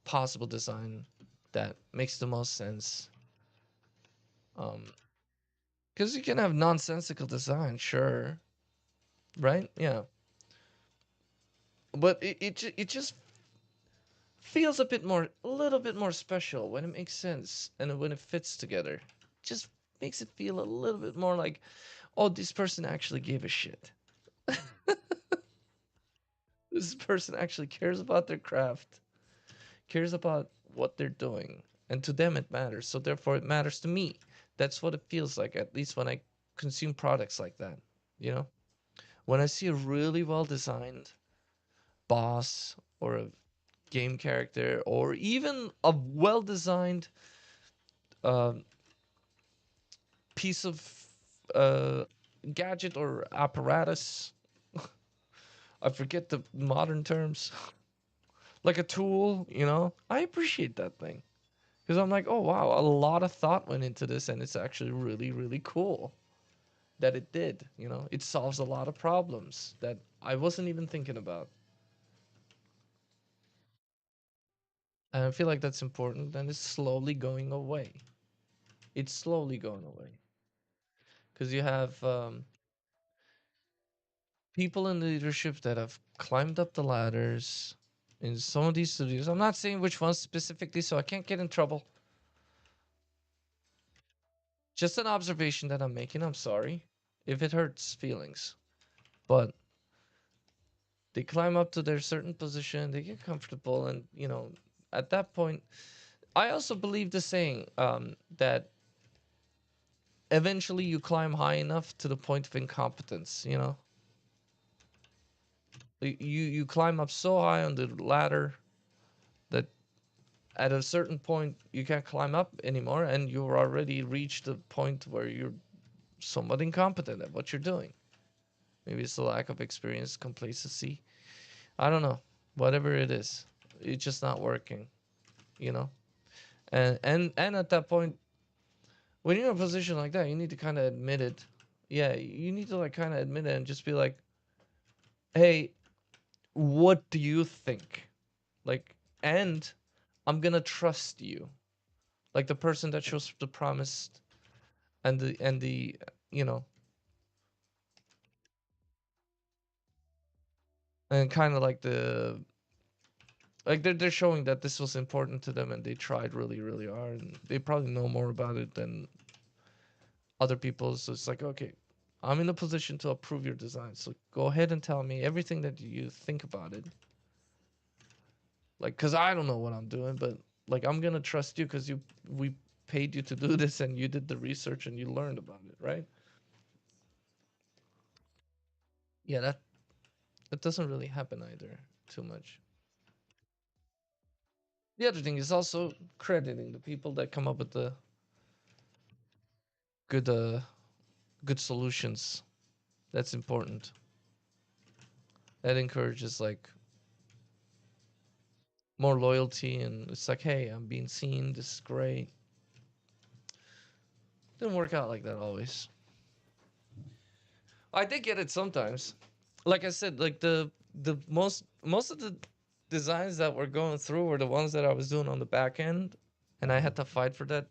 possible design that makes the most sense. Because you can have nonsensical design, sure, right? Yeah, but it just feels a little bit more special when it makes sense and when it fits together. Just makes it feel a little bit more like, oh, this person actually gave a shit. This person actually cares about their craft, cares about what they're doing, and to them it matters. So therefore, it matters to me. That's what it feels like, at least when I consume products like that. You know, when I see a really well designed boss or a game character or even a well designed um, piece of uh, gadget or apparatus. I forget the modern terms, like a tool, I appreciate that thing. Because I'm like, oh wow, a lot of thought went into this, and it's actually really, really cool that it did. It solves a lot of problems that I wasn't even thinking about. And I feel like that's important, and it's slowly going away. It's slowly going away. Because you have people in leadership that have climbed up the ladders in some of these studios. I'm not saying which ones specifically, so I can't get in trouble. Just an observation that I'm making. I'm sorry if it hurts feelings. But they climb up to their certain position, they get comfortable, and at that point, I also believe the saying that eventually you climb high enough to the point of incompetence, you know? You climb up so high on the ladder that at a certain point you can't climb up anymore and you've already reached the point where you're somewhat incompetent at what you're doing. Maybe it's a lack of experience, complacency. I don't know. Whatever it is, it's just not working, you know? And at that point, when you're in a position like that, you need to kind of admit it. Yeah, you need to like kind of admit it and just be like, "Hey, what do you think?" Like, and I'm gonna trust you, like the person that shows the promise and the you know, and kind of like the like they're showing that this was important to them and they tried really really hard and they probably know more about it than other people. So it's like, okay, I'm in a position to approve your design. So go ahead and tell me everything that you think about it. Like, cause I don't know what I'm doing, but like I'm gonna trust you because we paid you to do this and you did the research and you learned about it, right? Yeah, that doesn't really happen either too much. The other thing is also crediting the people that come up with the good good solutions. That's important. That encourages like more loyalty and it's like, hey, I'm being seen. This is great. Didn't work out like that always. I did get it sometimes. Like I said, like the most of the designs that were going through were the ones that I was doing on the back end, and I had to fight for that.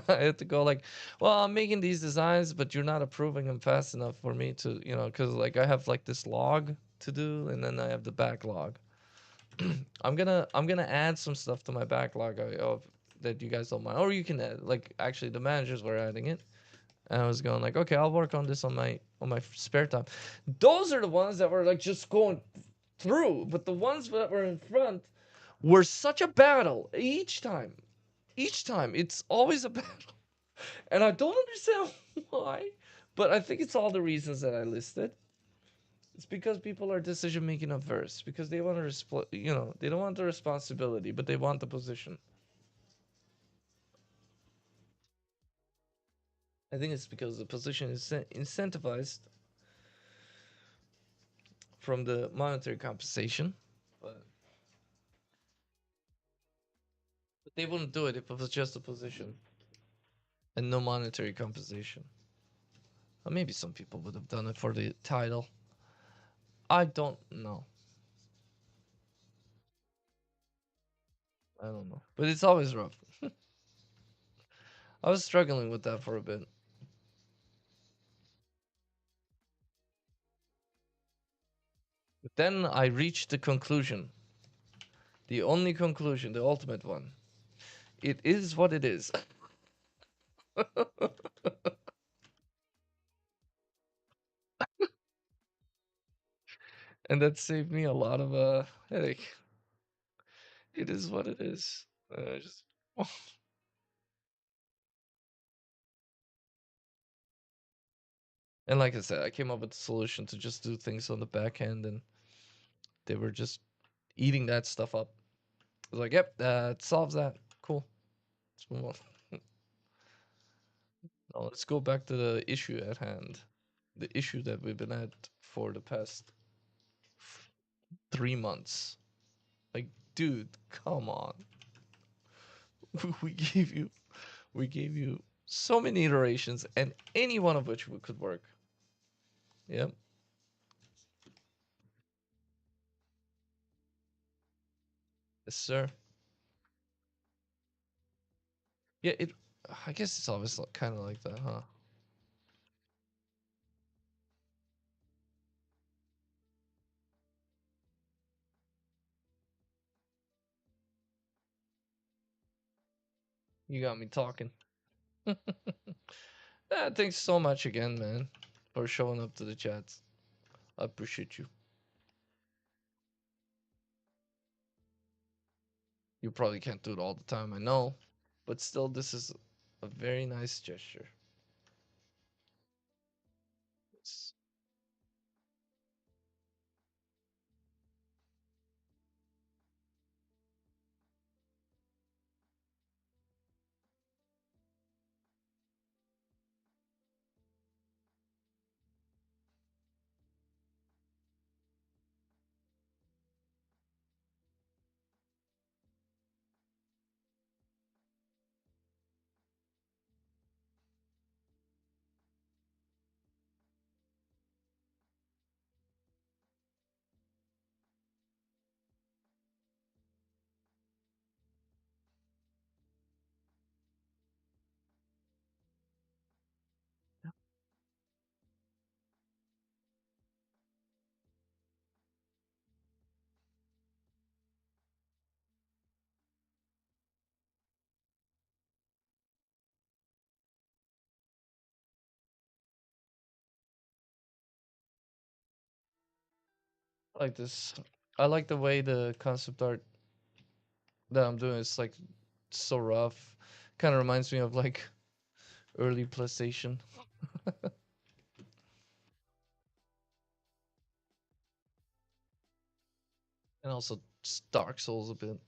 I had to go like, well, I'm making these designs, but you're not approving them fast enough for me to, you know, because like I have like this log to do, and then I have the backlog. I'm gonna add some stuff to my backlog of that you guys don't mind, or you can add, like actually the managers were adding it, and I was going like, okay, I'll work on this on my spare time. Those are the ones that were like just going through, but the ones that were in front were such a battle each time. Each time, it's always a battle, and I don't understand why, but I think it's all the reasons that I listed. It's because people are decision making averse because they want to you know, they don't want the responsibility, but they want the position. I think it's because the position is incentivized from the monetary compensation, but they wouldn't do it if it was just a position and no monetary compensation. Or maybe some people would have done it for the title. I don't know. I don't know. But it's always rough. I was struggling with that for a bit. But then I reached the conclusion. The only conclusion, the ultimate one. It is what it is. And that saved me a lot of headache. It is what it is. Just and like I said, I came up with a solution to just do things on the back end, and they were just eating that stuff up. I was like, "Yep, that solves that. Cool. Let's move on." Now let's go back to the issue at hand. The issue that we've been at for the past 3 months. Like, dude, come on. we gave you we gave you so many iterations, and any one of which could work. Yep. Yes, sir. Yeah, it. I guess it's always kind of like that, huh? You got me talking. Thanks so much again, man, for showing up to the chats. I appreciate you. You probably can't do it all the time, I know, but still, this is A very nice gesture. Yes. I like this. I like the way the concept art that I'm doing is like so rough. Kind of reminds me of like early PlayStation and also Dark Souls a bit.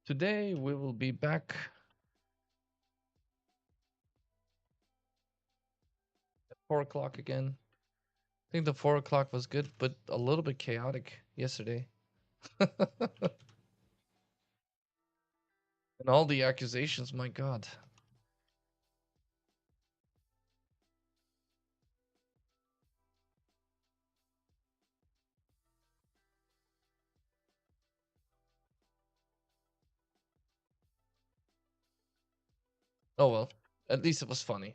Today we will be back 4 o'clock again. I think the 4 o'clock was good, but a little bit chaotic yesterday. And all the accusations, my God. Oh well, at least it was funny.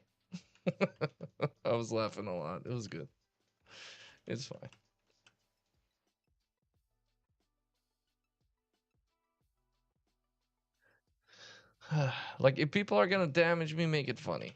I was laughing a lot. It was good. It's fine. Like if people are gonna damage me, make it funny.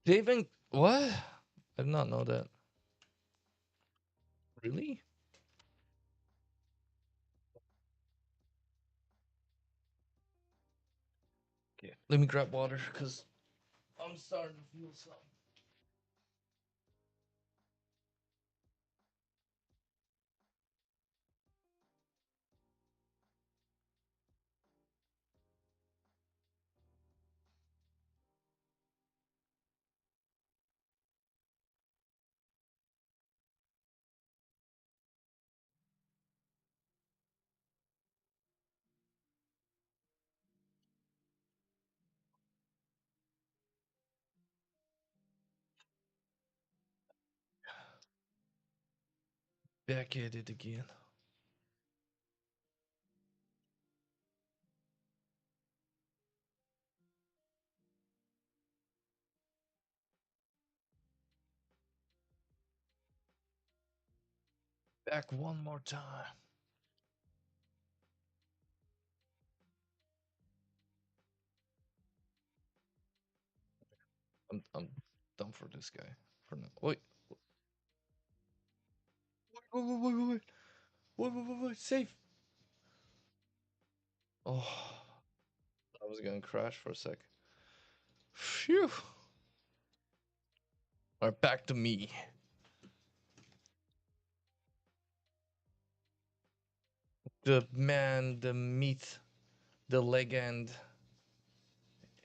They even what? I did not know that. Really? Okay. Let me grab water because I'm starting to feel something. Back at it again. Back one more time. I'm done for this guy for now. Wait, wait, wait, wait, wait, wait, wait, wait, wait, wait. Safe. Oh, I was gonna crash for a sec. Phew. Alright, back to me. The man, the meat, the legend.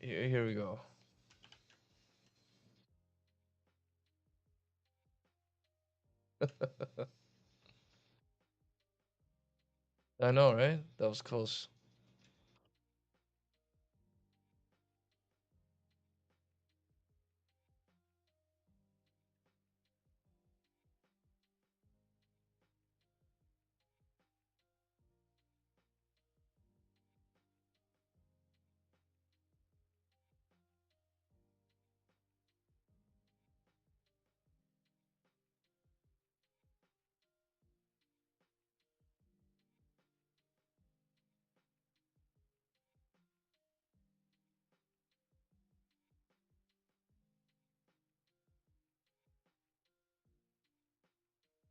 Here we go. I know, right? That was close.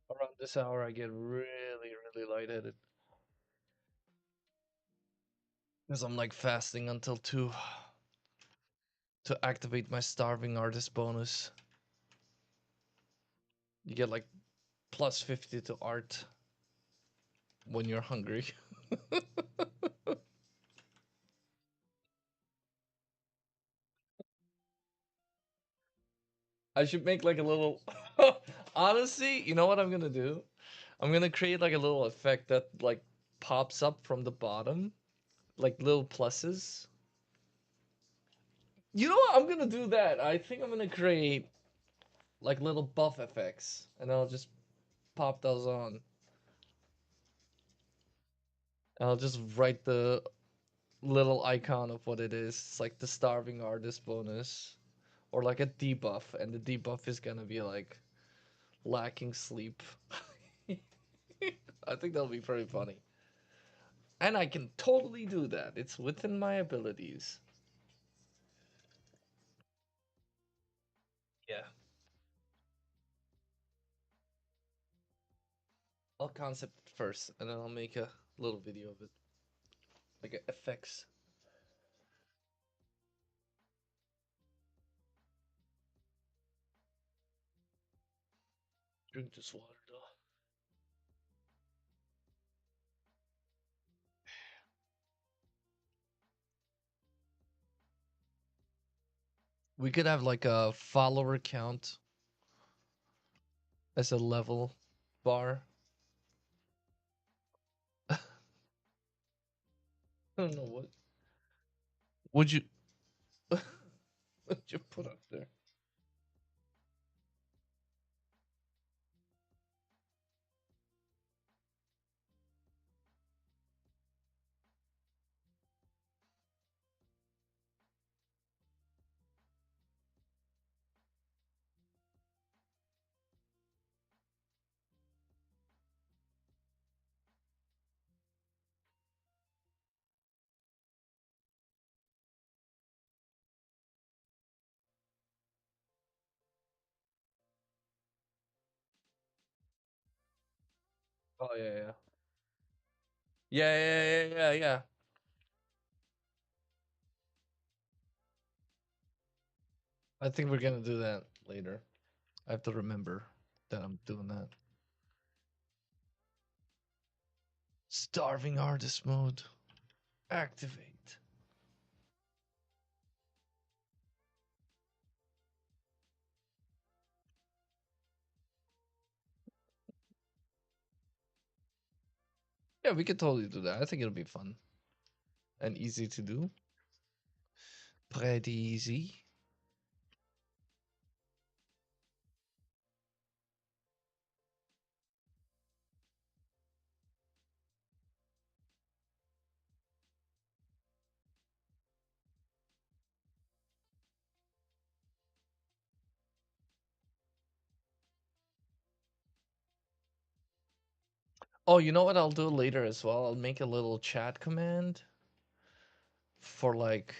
Around this hour, I get really, really lightheaded. Because I'm like fasting until 2 to activate my starving artist bonus. You get like plus 50 to art when you're hungry. I should make like a little. Honestly, you know what I'm gonna do? I'm gonna create like a little effect that like pops up from the bottom, like little pluses. You know what? I'm gonna do that. I think I'm gonna create like little buff effects, and I'll just pop those on. I'll just write the little icon of what it is. It's like the starving artist bonus, or like a debuff, and the debuff is gonna be like lacking sleep. I think that'll be pretty funny. And I can totally do that. It's within my abilities. Yeah. I'll concept it first, and then I'll make a little video of it. Like effects. Drink this water, though. We could have like a follower count as a level bar. I don't know what would you would you put up there? Oh yeah, yeah, yeah, yeah, yeah, yeah, yeah. I think we're gonna do that later. I have to remember that I'm doing that. Starving artist mode. Activate. Yeah, we could totally do that. I think it'll be fun and easy to do. Pretty easy. Oh, you know what I'll do later as well? I'll make a little chat command for like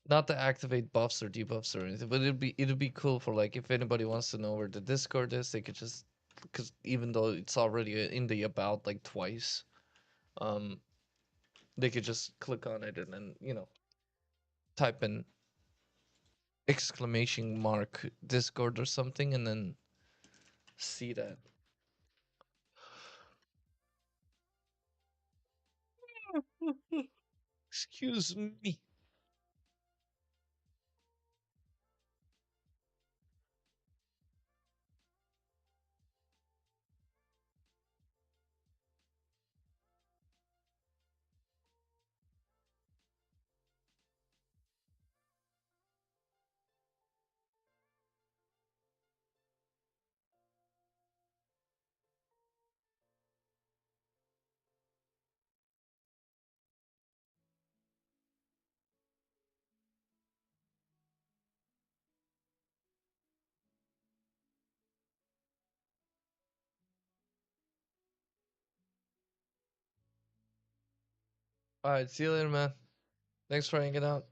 not to activate buffs or debuffs or anything, but it'd be cool for like if anybody wants to know where the Discord is, they could just because even though it's already in the about like twice, um, they could just click on it and then type in exclamation mark Discord or something and then see that. Excuse me. All right, see you later, man. Thanks for hanging out.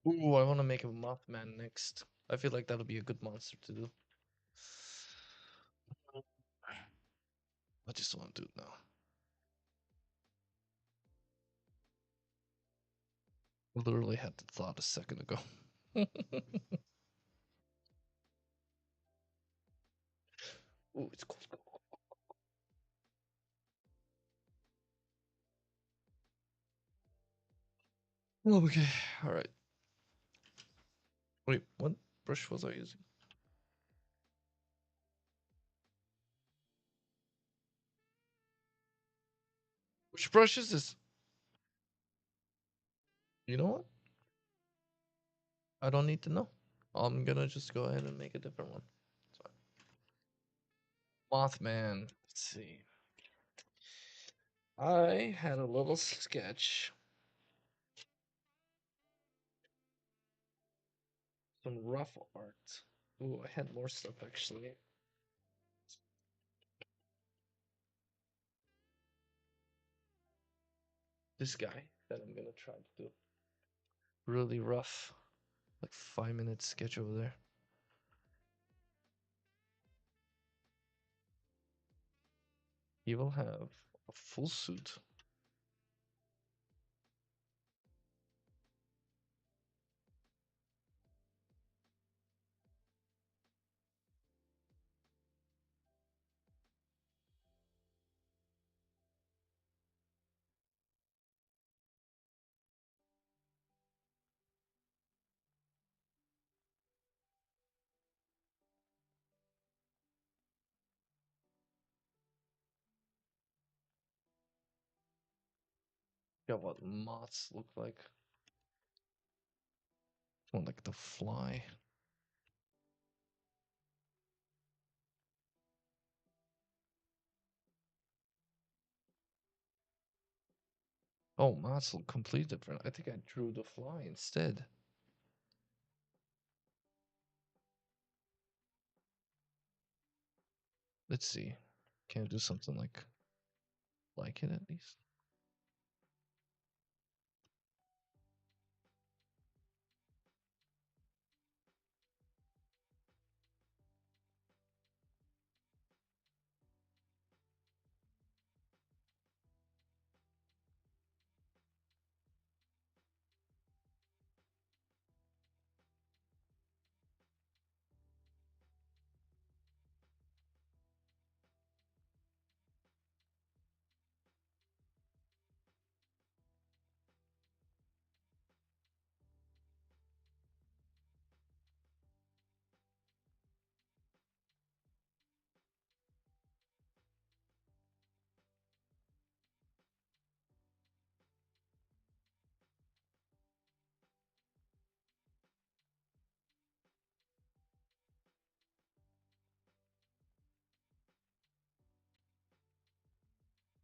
Ooh, I want to make a Mothman next. I feel like that'll be a good monster to do. I just want to do it now. Literally had the thought a second ago. Ooh, it's cold. Okay, all right. Wait, what brush was I using? Which brush is this? You know what? I don't need to know. I'm gonna just go ahead and make a different one. Sorry. Mothman. Let's see. I had a little sketch, some rough art. Ooh, I had more stuff actually. This guy that I'm gonna try to do. Really rough. Like 5 minute sketch over there. He will have a full suit. Got what moths look like. More like the fly. Oh, moths look completely different. I think I drew the fly instead. Let's see. Can I do something like it at least?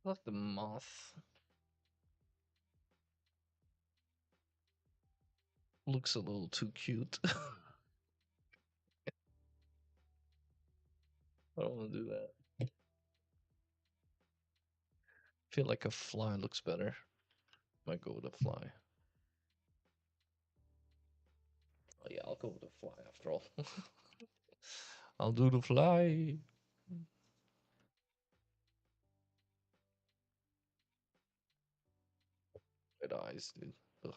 I like the moth. Looks a little too cute. I don't want to do that. Feel like a fly looks better. Might go with a fly. Oh yeah, I'll go with a fly after all. I'll do the fly. Red eyes, dude. Ugh.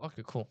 Okay, cool.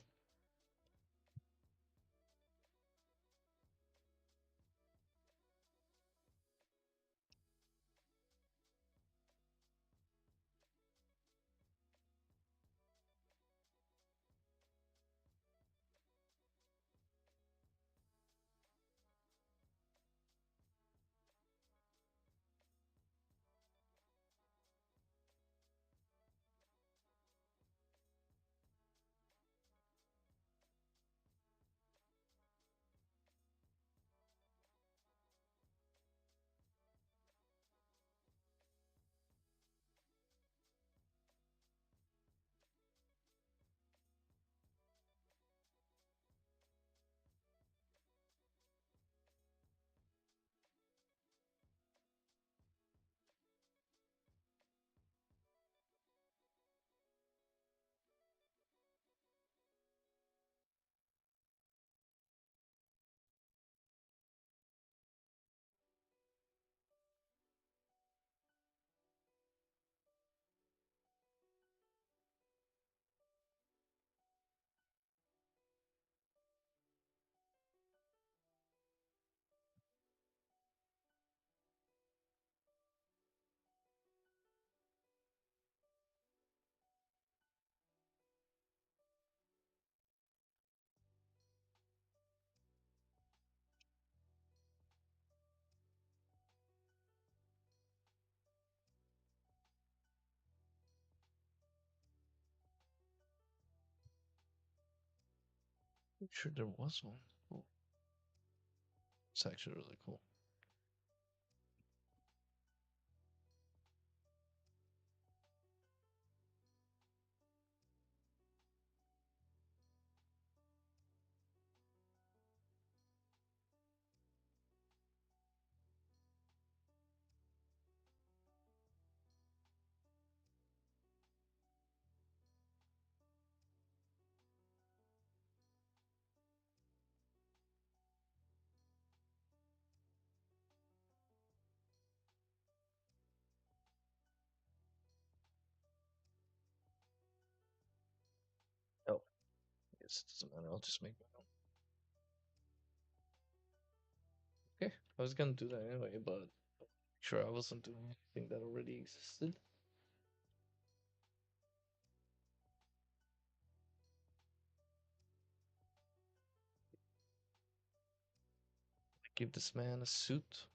I'm sure there was one. Cool. It's actually really cool. Oh, I guess it doesn't matter. I'll just make my own. Okay, I was gonna do that anyway, but sure I wasn't doing anything that already existed. Give this man a suit.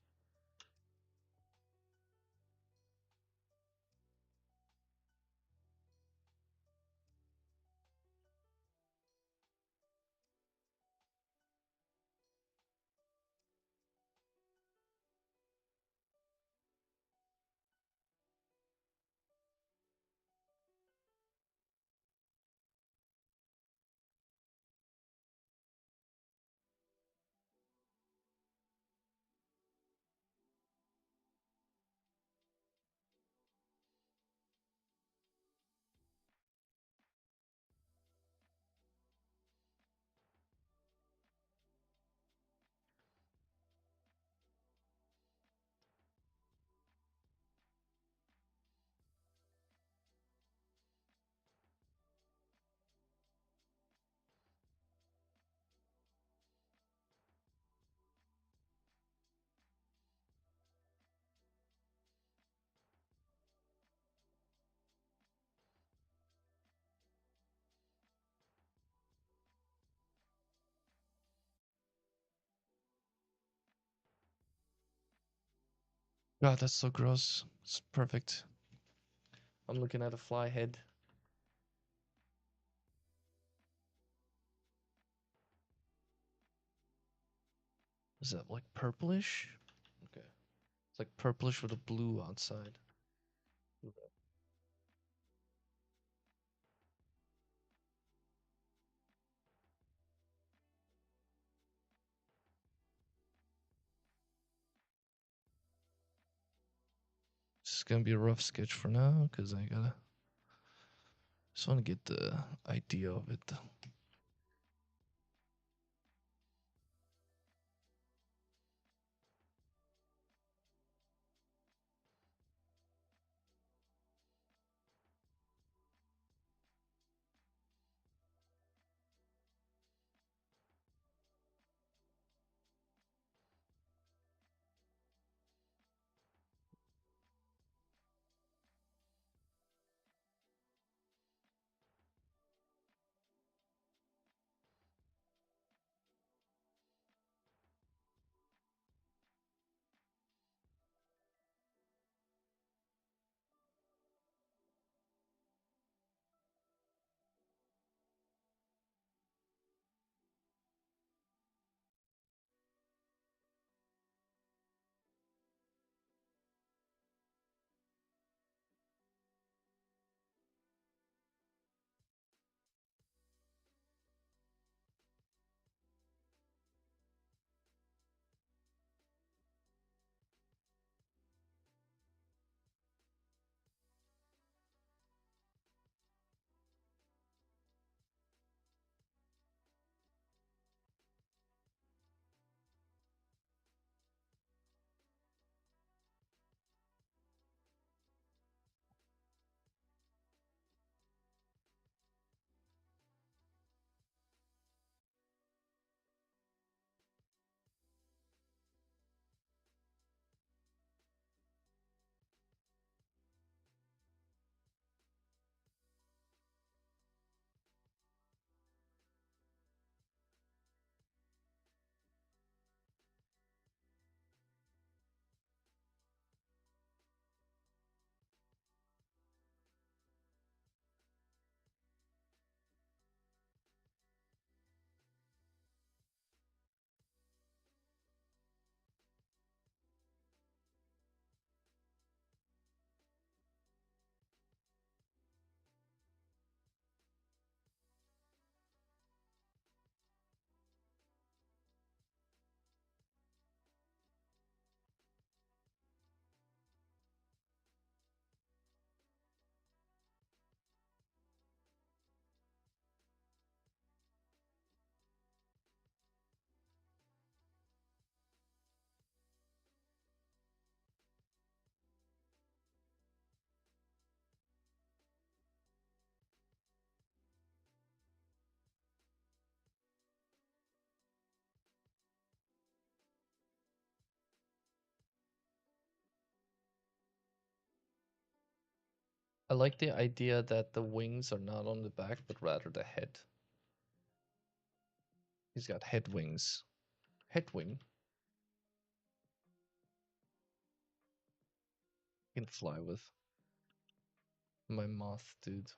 God, that's so gross. It's perfect. I'm looking at a fly head. Is that like purplish? Okay. It's like purplish with a blue outside. This is gonna be a rough sketch for now, because I gotta just want to get the idea of it. I like the idea that the wings are not on the back, but rather the head. He's got head wings. Head wing. Can fly with my moth, dude.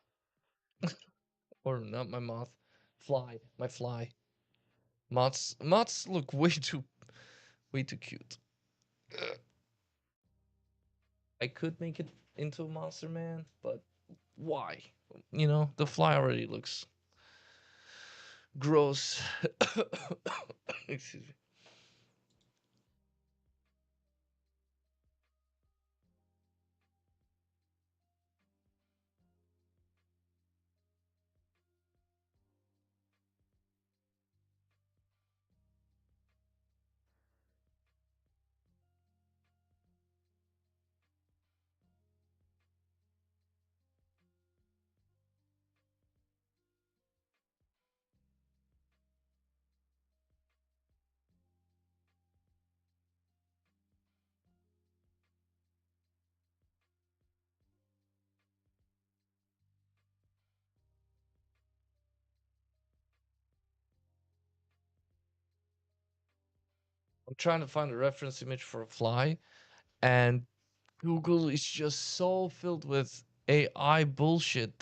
Or not my moth. Fly. My fly. Moths look way too cute. I could make it into a monster man, but why? You know, the fly already looks gross. Excuse me. I'm trying to find a reference image for a fly, and Google is just so filled with AI bullshit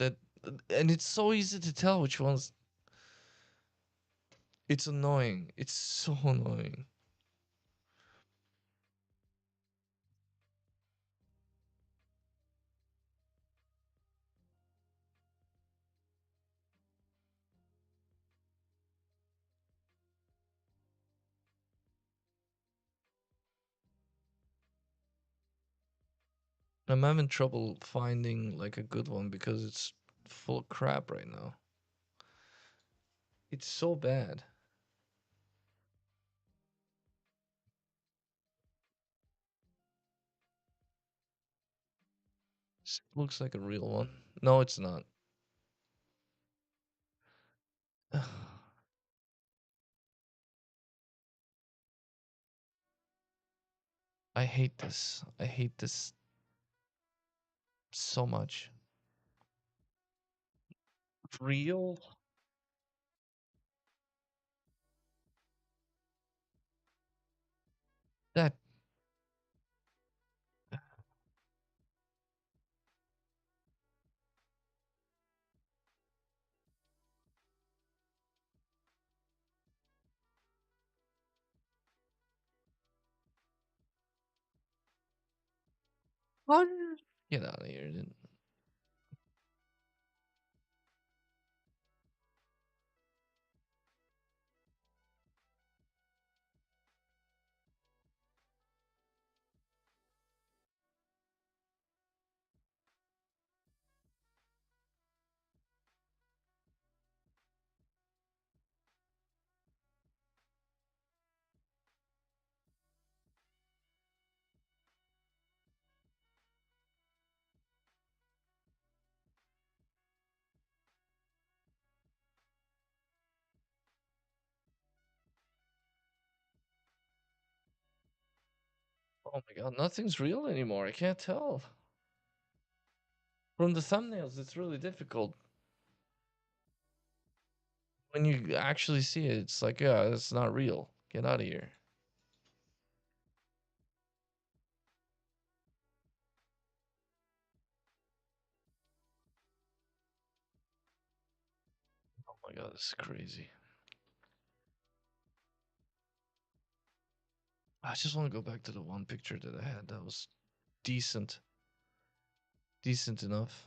and it's so easy to tell which ones. It's annoying. It's so annoying. I'm having trouble finding like a good one because it's full of crap right now. It's so bad. Looks like a real one. No, it's not. I hate this. I hate this so much. Real? That one? Get out of here, dude. Oh my god, nothing's real anymore. I can't tell. From the thumbnails, it's really difficult. When you actually see it, it's like, yeah, it's not real. Get out of here. Oh my god, this is crazy. I just want to go back to the one picture that I had that was decent. Decent enough.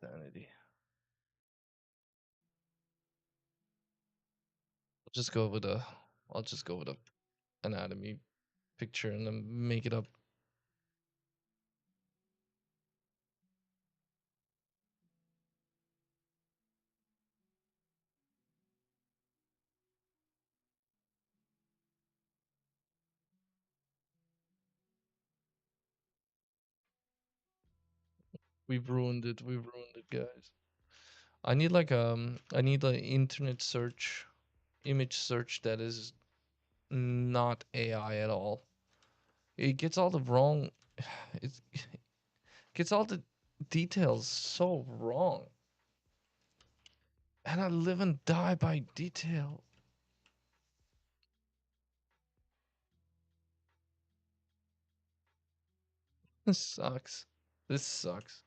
Sanity. I'll just go with a I'll just go with a anatomy picture and then make it up. We've ruined it. We've ruined it, guys. I need an internet search, image search that is not AI at all. It gets all the wrong. It gets all the details so wrong, and I live and die by detail. This sucks. This sucks.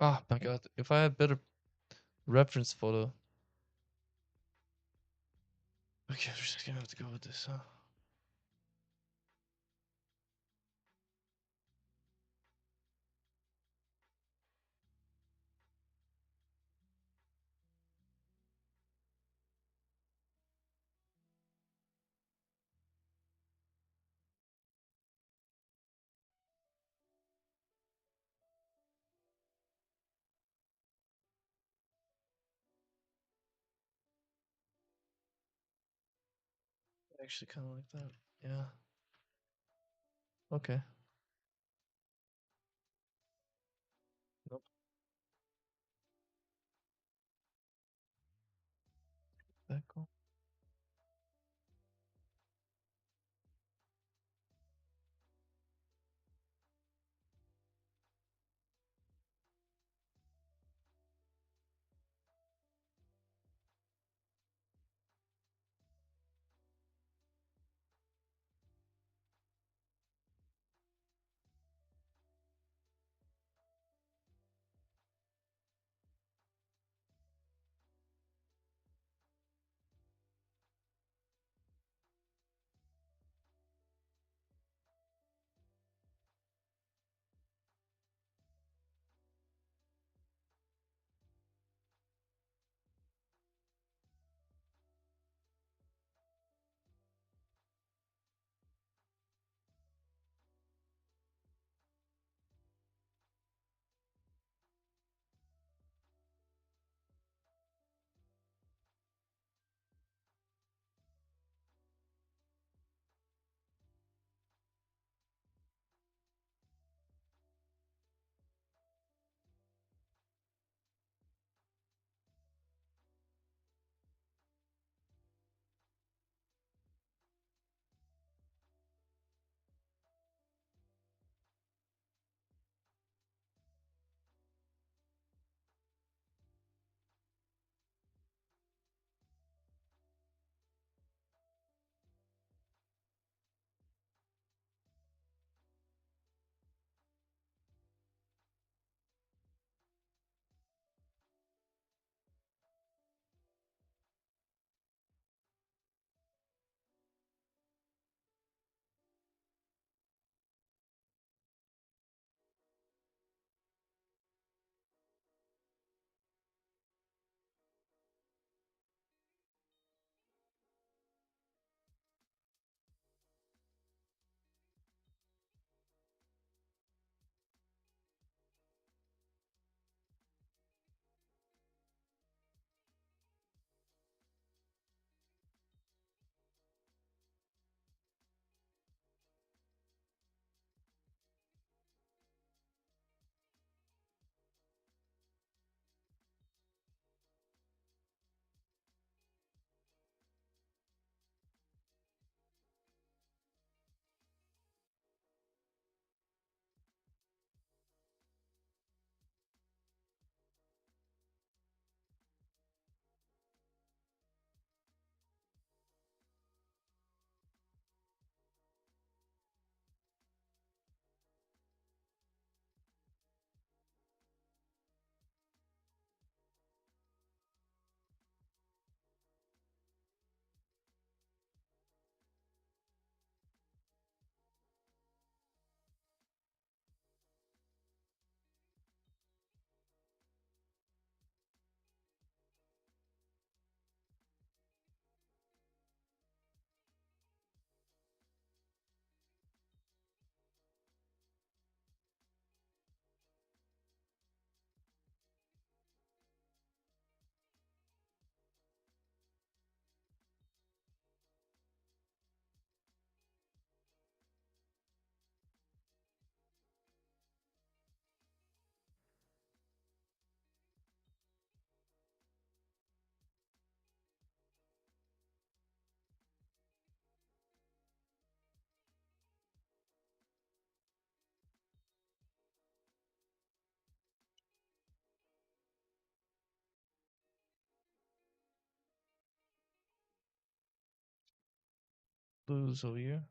Ah, my God. If I had better reference photo. Okay, I'm just gonna have to go with this, huh? Actually, kind of like that. Yeah. Okay. Nope. That cool. Blues over here.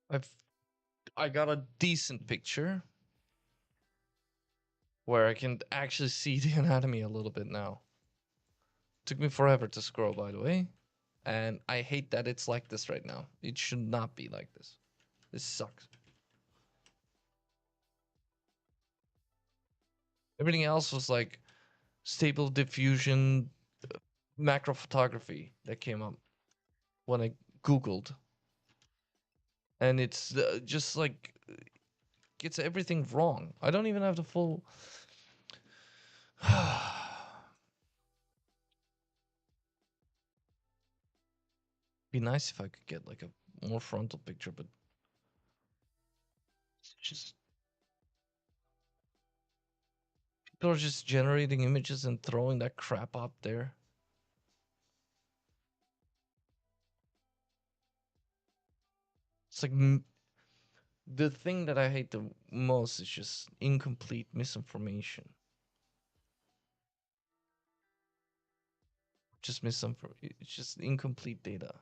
I've I got a decent picture where I can actually see the anatomy a little bit now. Took me forever to scroll, by the way. And I hate that it's like this right now. It should not be like this. This sucks. Everything else was like stable diffusion, macro photography that came up when I Googled. And it's just like, gets everything wrong. I don't even have the full. Be nice if I could get like a more frontal picture, but it's just people are just generating images and throwing that crap up there. It's like the thing that I hate the most is just incomplete misinformation. Just misinformation. It's just incomplete data.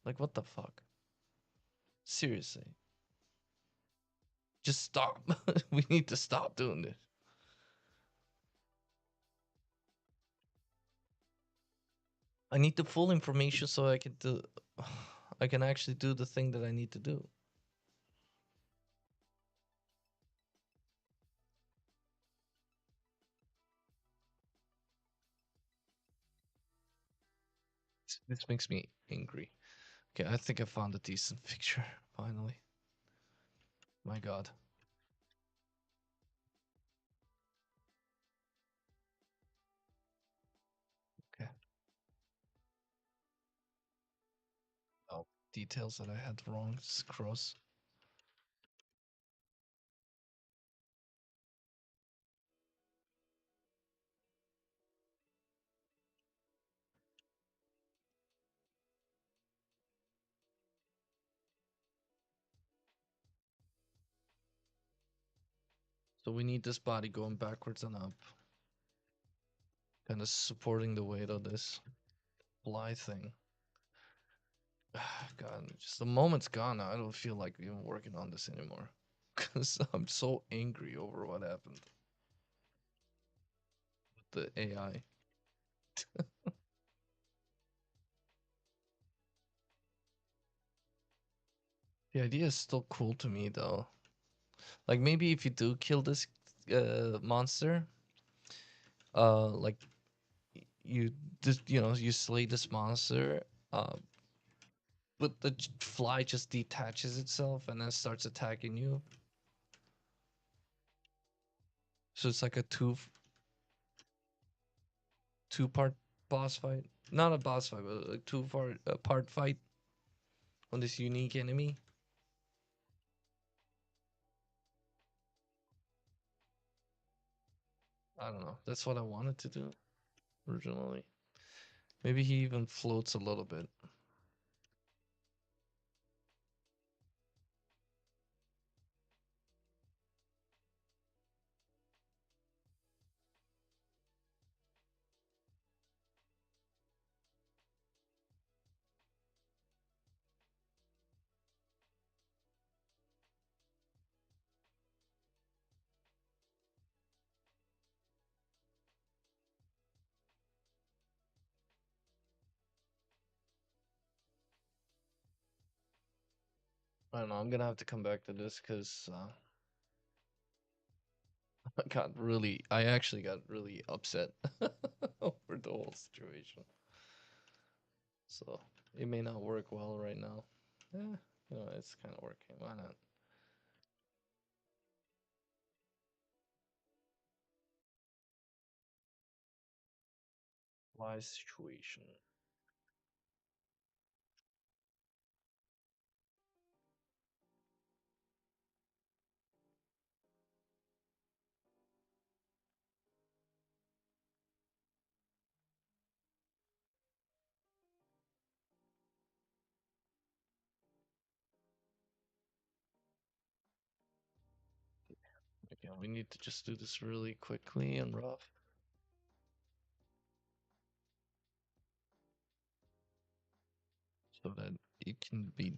Like what the fuck? Seriously, just stop. We need to stop doing this. I need the full information so I can do. I can actually do the thing that I need to do. This makes me angry. Okay, I think I found a decent picture finally. My God. Okay. Oh, details that I had wrong. Scross. So we need this body going backwards and up, kind of supporting the weight of this fly thing. God, just the moment's gone now. I don't feel like even working on this anymore. because I'm so angry over what happened with the AI. The idea is still cool to me though. Like maybe if you do kill this monster, like you just you slay this monster, uh, but the fly just detaches itself and then starts attacking you. So it's like a two part boss fight. Not a boss fight, but a part fight on this unique enemy. I don't know. That's what I wanted to do originally. Maybe he even floats a little bit. I don't know. I'm gonna have to come back to this because I actually got really upset over the whole situation. So it may not work well right now. Yeah, it's kind of working. Why not? Live situation. Okay, we need to just do this really quickly and rough so that it can be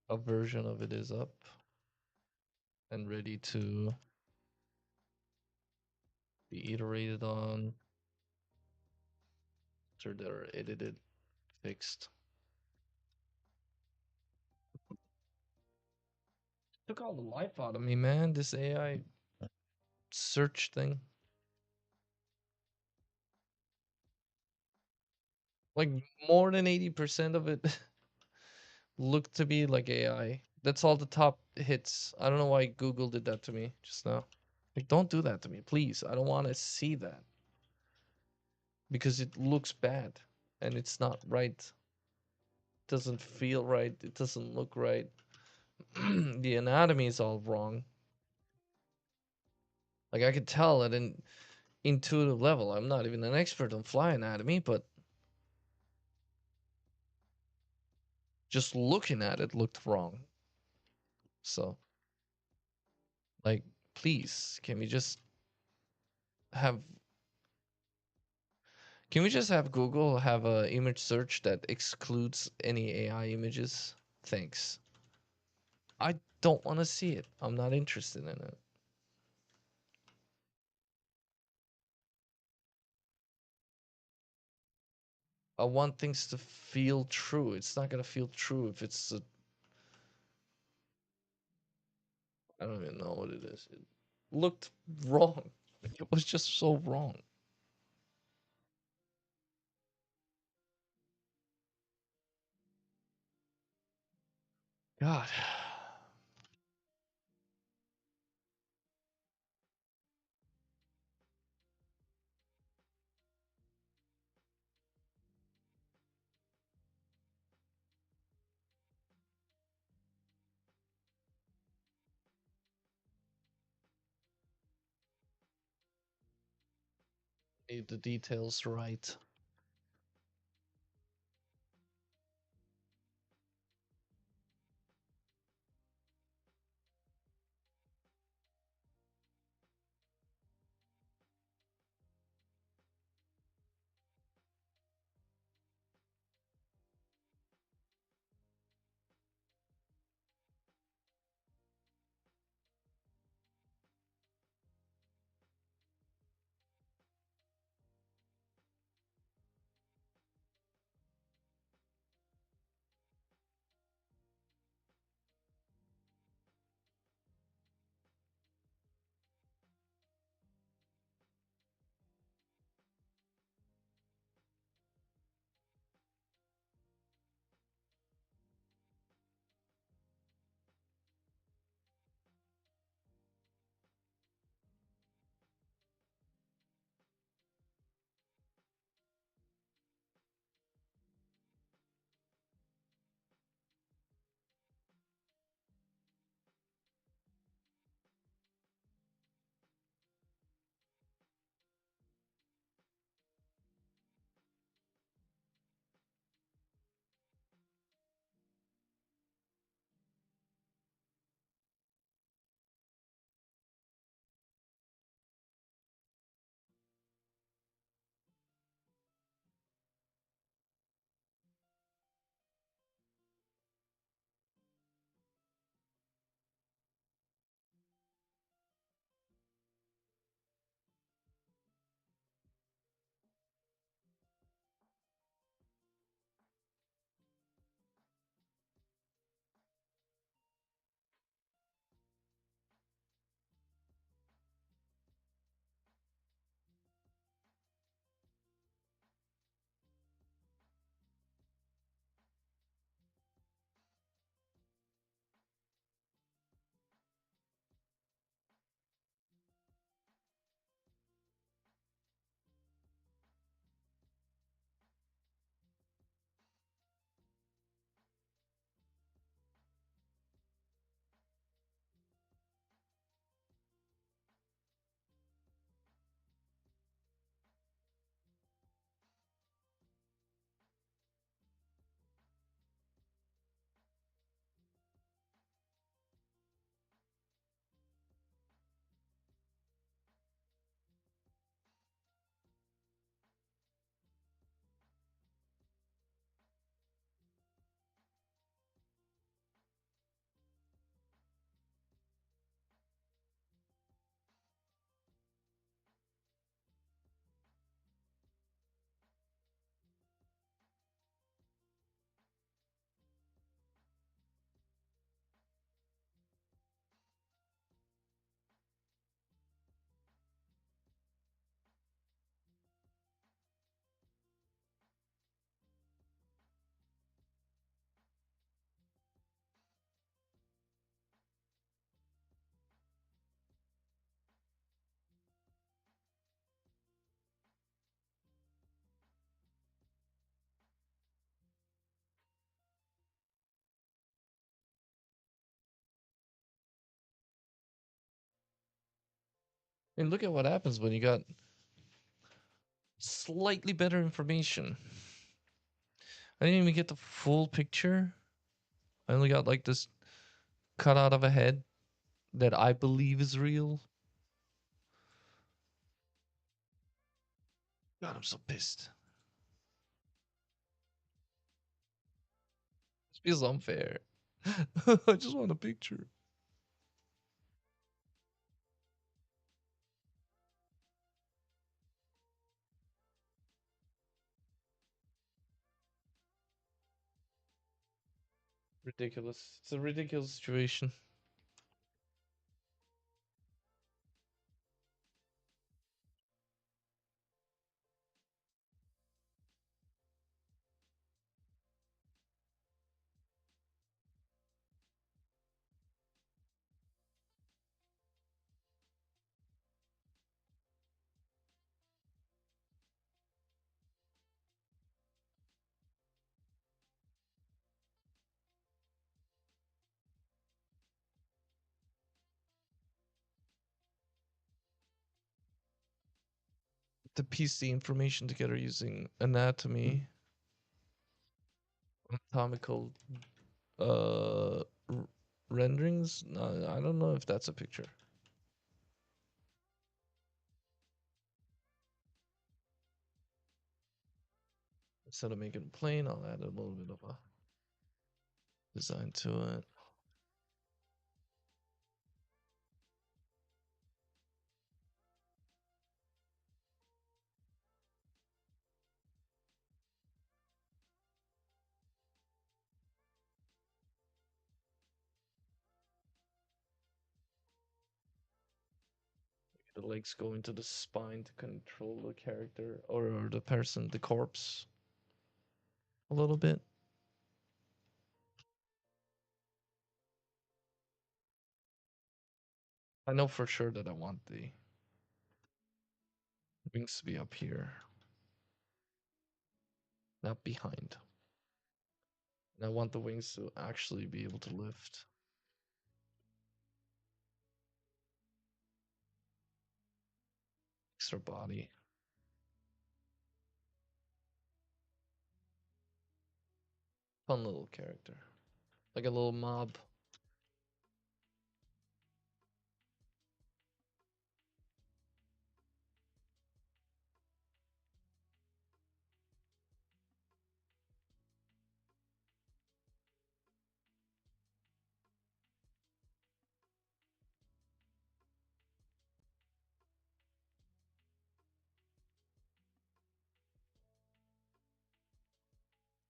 a version of it is up and ready to be iterated on after they're edited, fixed. Took all the life out of me, man. This AI search thing. Like more than 80% of it looked to be like AI. That's all the top hits. I don't know why Google did that to me just now. Like, don't do that to me, please. I don't want to see that because it looks bad and it's not right. Doesn't feel right. It doesn't look right. The anatomy is all wrong. Like I could tell at an intuitive level. I'm not even an expert on fly anatomy, but just looking at it looked wrong. So, like, please, have can we just have Google have a image search that excludes any AI images? Thanks. I don't want to see it. I'm not interested in it. I want things to feel true. It's not gonna feel true if it's I don't even know what it is. It looked wrong. It was just so wrong. God. Need the details right. And look at what happens when you got slightly better information. I didn't even get the full picture. I only got like this cut out of a head that I believe is real. God, I'm so pissed. This feels unfair. I just want a picture. Ridiculous. It's a ridiculous situation. To piece the information together using anatomy, anatomical uh r- renderings. No, I don't know if that's a picture. Instead of making it plain, I'll add a little bit of a design to it. The legs go into the spine to control the character or the person, the corpse, a little bit. I know for sure that I want the wings to be up here, not behind. And I want the wings to actually be able to lift. Extra body. Fun little character. Like a little mob.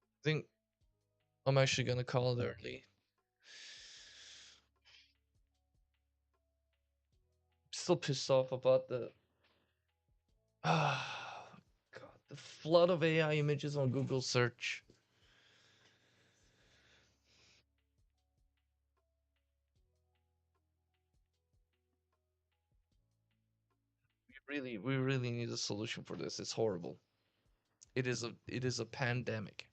I think I'm actually gonna call it early. Still pissed off about the God, the flood of AI images on Google search. We really need a solution for this. It's horrible. It is a pandemic.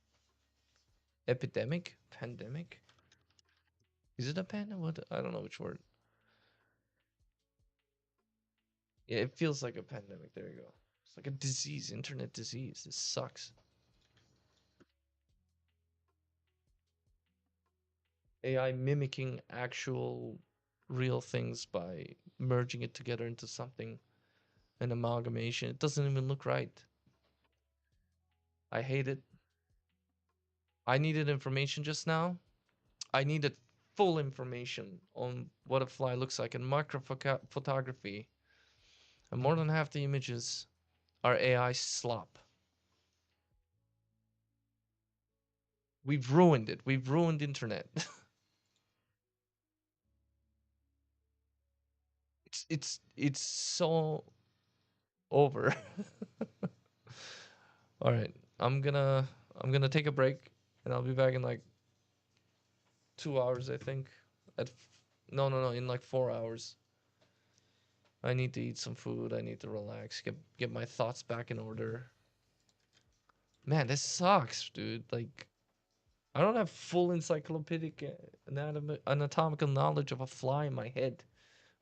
Epidemic? Pandemic? Is it a pandemic? What? I don't know which word. Yeah, it feels like a pandemic. There you go. It's like a disease, internet disease. This sucks. AI mimicking actual real things by merging it together into something, an amalgamation. It doesn't even look right. I hate it. I needed information just now. I needed full information on what a fly looks like in micro photography. And more than half the images are AI slop. We've ruined it. We've ruined internet. it's so over. All right, I'm gonna take a break, and I'll be back in like 2 hours, I think. At no, in like 4 hours. I need to eat some food. I need to relax. Get my thoughts back in order. Man, this sucks, dude. Like I don't have full encyclopedic anatomical knowledge of a fly in my head.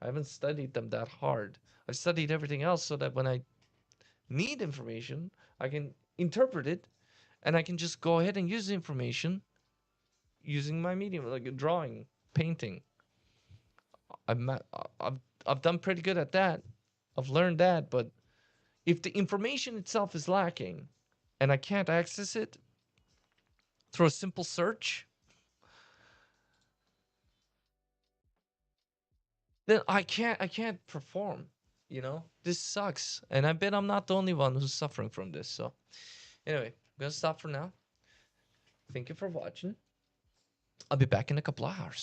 I haven't studied them that hard. I've studied everything else so that when I need information, I can interpret it and I can just go ahead and use the information using my medium, like a drawing, painting. I'm not, I've done pretty good at that. I've learned that, but if the information itself is lacking and I can't access it through a simple search, then I can't perform. This sucks, and I bet I'm not the only one who's suffering from this. So anyway, I'm gonna stop for now. Thank you for watching. I'll be back in a couple of hours.